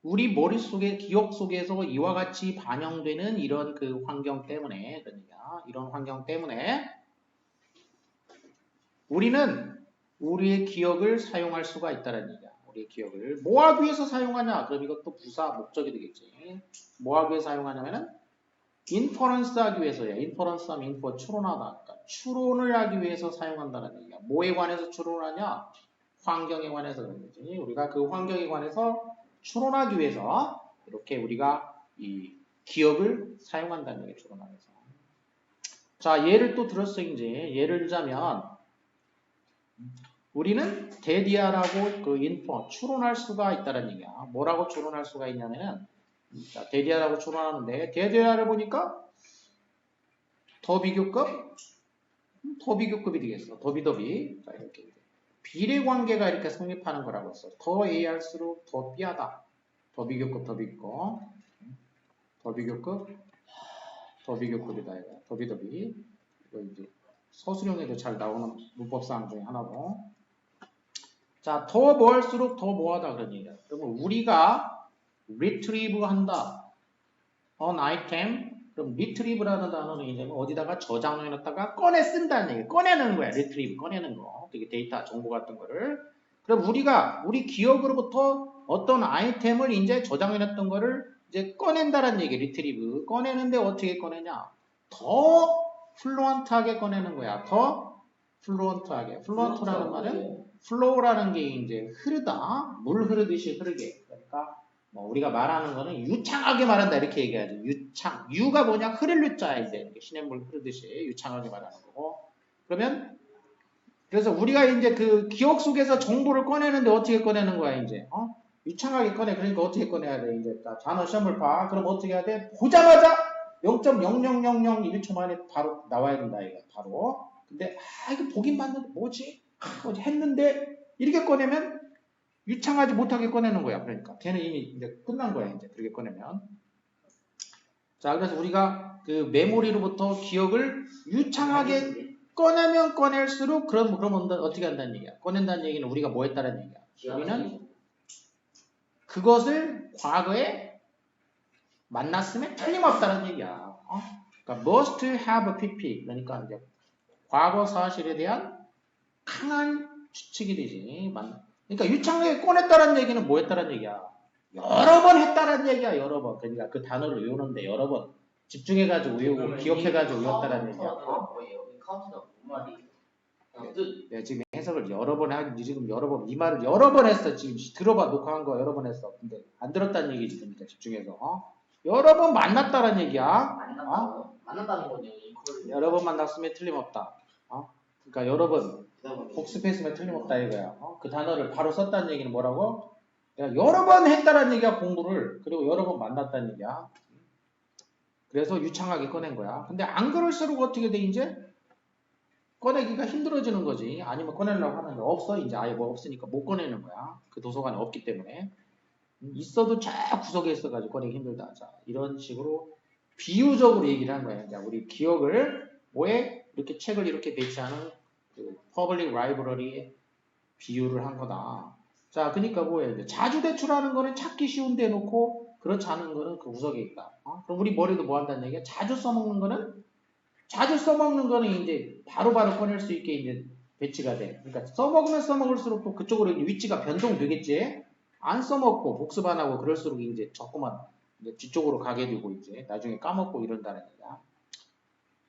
우리 머릿속에, 기억 속에서 이와 같이 반영되는 이런 그 환경 때문에, 그러니까 이런 환경 때문에 우리는 우리의 기억을 사용할 수가 있다는 얘기야. 우리의 기억을 뭐 하기 위해서 사용하냐? 그럼 이것도 부사 목적이 되겠지. 뭐 하기 위해서 사용하냐면은 인퍼런스 하기 위해서야. 인퍼런스 하면 인퍼 추론하다. 그러니까 추론을 하기 위해서 사용한다는 얘기야. 뭐에 관해서 추론하냐? 환경에 관해서 그런 거지. 우리가 그 환경에 관해서 추론하기 위해서 이렇게 우리가 이 기억을 사용한다는 얘기, 추론하면서. 자, 예를 또 들었어. 이제 예를 들자면 우리는 데디아라고 그 인퍼 추론할 수가 있다는 얘기야. 뭐라고 추론할 수가 있냐면은 자, 데디아라고 추론하는데 데디아를 보니까 더 비교급 더비교급이 되겠어. 더비더비. 자, 이렇게 비례관계가 이렇게 성립하는 거라고 했어. 더 A 할수록 더 B하다. 더비교급 더비급 더비교급 더비교급이다. 이거. 더비더비. 이거 이제 서술형에도 잘 나오는 문법사항 중에 하나고. 자, 더 뭐 할수록 더 뭐하다 그런 얘기야. 그러면 우리가 retrieve 한다. an item. 그럼 retrieve라는 단어는 이제 어디다가 저장해 놨다가 꺼내 쓴다는 얘기. 꺼내는 거야. retrieve. 꺼내는 거. 되게 데이터, 정보 같은 거를. 그럼 우리가 우리 기억으로부터 어떤 아이템을 이제 저장해 놨던 거를 이제 꺼낸다는 얘기. retrieve. 꺼내는데 어떻게 꺼내냐? 더 플루언트하게 꺼내는 거야. 더 플루언트하게. 플루언트라는 말은 flow라는 게 이제 흐르다, 물 흐르듯이 흐르게. 그러니까 뭐 우리가 말하는 거는 유창하게 말한다 이렇게 얘기하죠. 유창. 유가 뭐냐? 흐를 유자야 이제 시냇물 흐르듯이 유창하게 말하는 거고. 그러면 그래서 우리가 이제 그 기억 속에서 정보를 꺼내는데 어떻게 꺼내는 거야 이제? 유창하게 꺼내. 그러니까 어떻게 꺼내야 돼 이제? 단어 시험을 봐. 그럼 어떻게 해야 돼? 보자마자 0.0001초 만에 바로 나와야 된다 이거 바로. 근데 이거 보긴 봤는데 뭐지? 했는데 이렇게 꺼내면 유창하지 못하게 꺼내는 거야. 그러니까 걔는 이미 이제 끝난 거야. 이제 그렇게 꺼내면. 자, 그래서 우리가 그 메모리로부터 기억을 유창하게 꺼내면 꺼낼수록 그럼 어떻게 한다는 얘기야? 꺼낸다는 얘기는 우리가 뭐 했다는 얘기야? 우리는 그것을 과거에 만났으면 틀림없다는 얘기야. 그러니까 must have pp. 그러니까 이제 과거 사실에 대한 강한 추측이 되지. 그러니까 유창하게 꺼냈다는 얘기는 뭐 했다는 얘기야? 여러 번 했다는 얘기야. 여러 번. 그러니까 그 단어를 외우는데 여러 번 집중해가지고 외우고 기억해가지고 외웠다는 얘기야. 카운트가 뭔 말이에요? 내가 지금 해석을 여러 번 하기 지금 여러 번 이 말을 여러 번 했어. 지금 들어봐. 녹화한 거 여러 번 했어. 근데 안 들었다는 얘기지. 그러니까 집중해서. 여러 번 만났다는 얘기야. 만났다는 거죠. 여러 번 만났으면 틀림없다. 그러니까 여러 번 복습했으면 틀림없다 이거야. 그 단어를 바로 썼다는 얘기는 뭐라고? 여러 번 했다는 얘기야. 공부를. 그리고 여러 번 만났다는 얘기야. 그래서 유창하게 꺼낸 거야. 근데 안 그럴수록 어떻게 돼 이제? 꺼내기가 힘들어지는 거지. 아니면 꺼내려고 하는데 없어. 이제 아예 뭐 없으니까 못 꺼내는 거야. 그 도서관에 없기 때문에. 있어도 저 구석에 있어가지고 꺼내기 힘들다. 자, 이런 식으로 비유적으로 얘기를 한 거야. 이제 우리 기억을 뭐에 이렇게 책을 이렇게 배치하는 그 퍼블릭 라이브러리에 비유를 한 거다. 자, 그러니까 뭐예요? 자주 대출하는 거는 찾기 쉬운 데 놓고 그렇지 않은 거는 그 구석에 있다. 그럼 우리 머리도 뭐 한다는 얘기야? 자주 써먹는 거는 이제 바로바로 꺼낼 수 있게 이제 배치가 돼. 그러니까 써먹으면 써먹을수록 또 그쪽으로 위치가 변동되겠지. 안 써먹고 복습 안 하고 그럴수록 이제 자꾸만 이제 뒤쪽으로 가게 되고 이제 나중에 까먹고 이런다는 얘기야.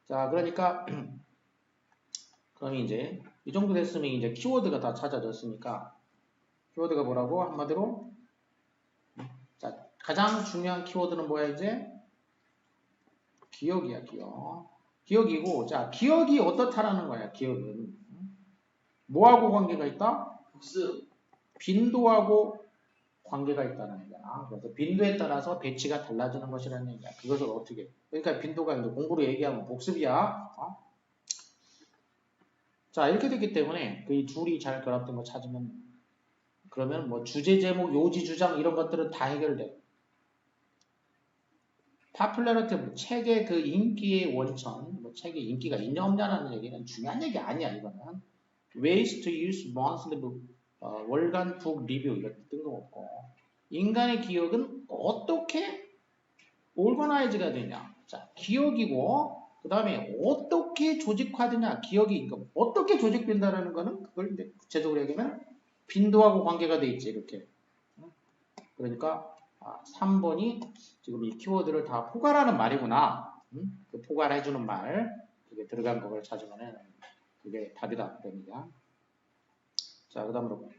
자, 그러니까 그럼 이제 이 정도 됐으면 이제 키워드가 다 찾아졌으니까 키워드가 뭐라고? 한마디로 자, 가장 중요한 키워드는 뭐야 이제? 기억이야, 기억. 기억이고, 자, 기억이 어떻다라는 거야, 기억은. 뭐하고 관계가 있다? 복습. 빈도하고 관계가 있다는 얘기야. 그래서 빈도에 따라서 배치가 달라지는 것이라는 얘기야. 그것을 어떻게. 그러니까 빈도가 이제 공부로 얘기하면 복습이야. 자, 이렇게 됐기 때문에 그 둘이 잘 결합된 거 찾으면 그러면 뭐 주제, 제목, 요지, 주장 이런 것들은 다 해결돼. 파퓰러리티, 뭐 책의 그 인기의 원천, 뭐 책의 인기가 있냐 없냐라는 얘기는 중요한 얘기 아니야, 이거는. Ways to use monthly book, 월간 북 리뷰 이런 뜬금없고. 인간의 기억은 어떻게 올거나이즈가 되냐. 자, 기억이고, 그 다음에 어떻게 조직화되냐. 기억이, 그러니까 어떻게 조직된다라는 거는 그걸 이제 구체적으로 얘기하면 빈도하고 관계가 돼 있지, 이렇게. 그러니까 3번이 지금 이 키워드를 다 포괄하는 말이구나. 그 포괄해주는 말, 그게 들어간 거를 찾으면은 그게 답이다. 그러니까. 자, 그 다음으로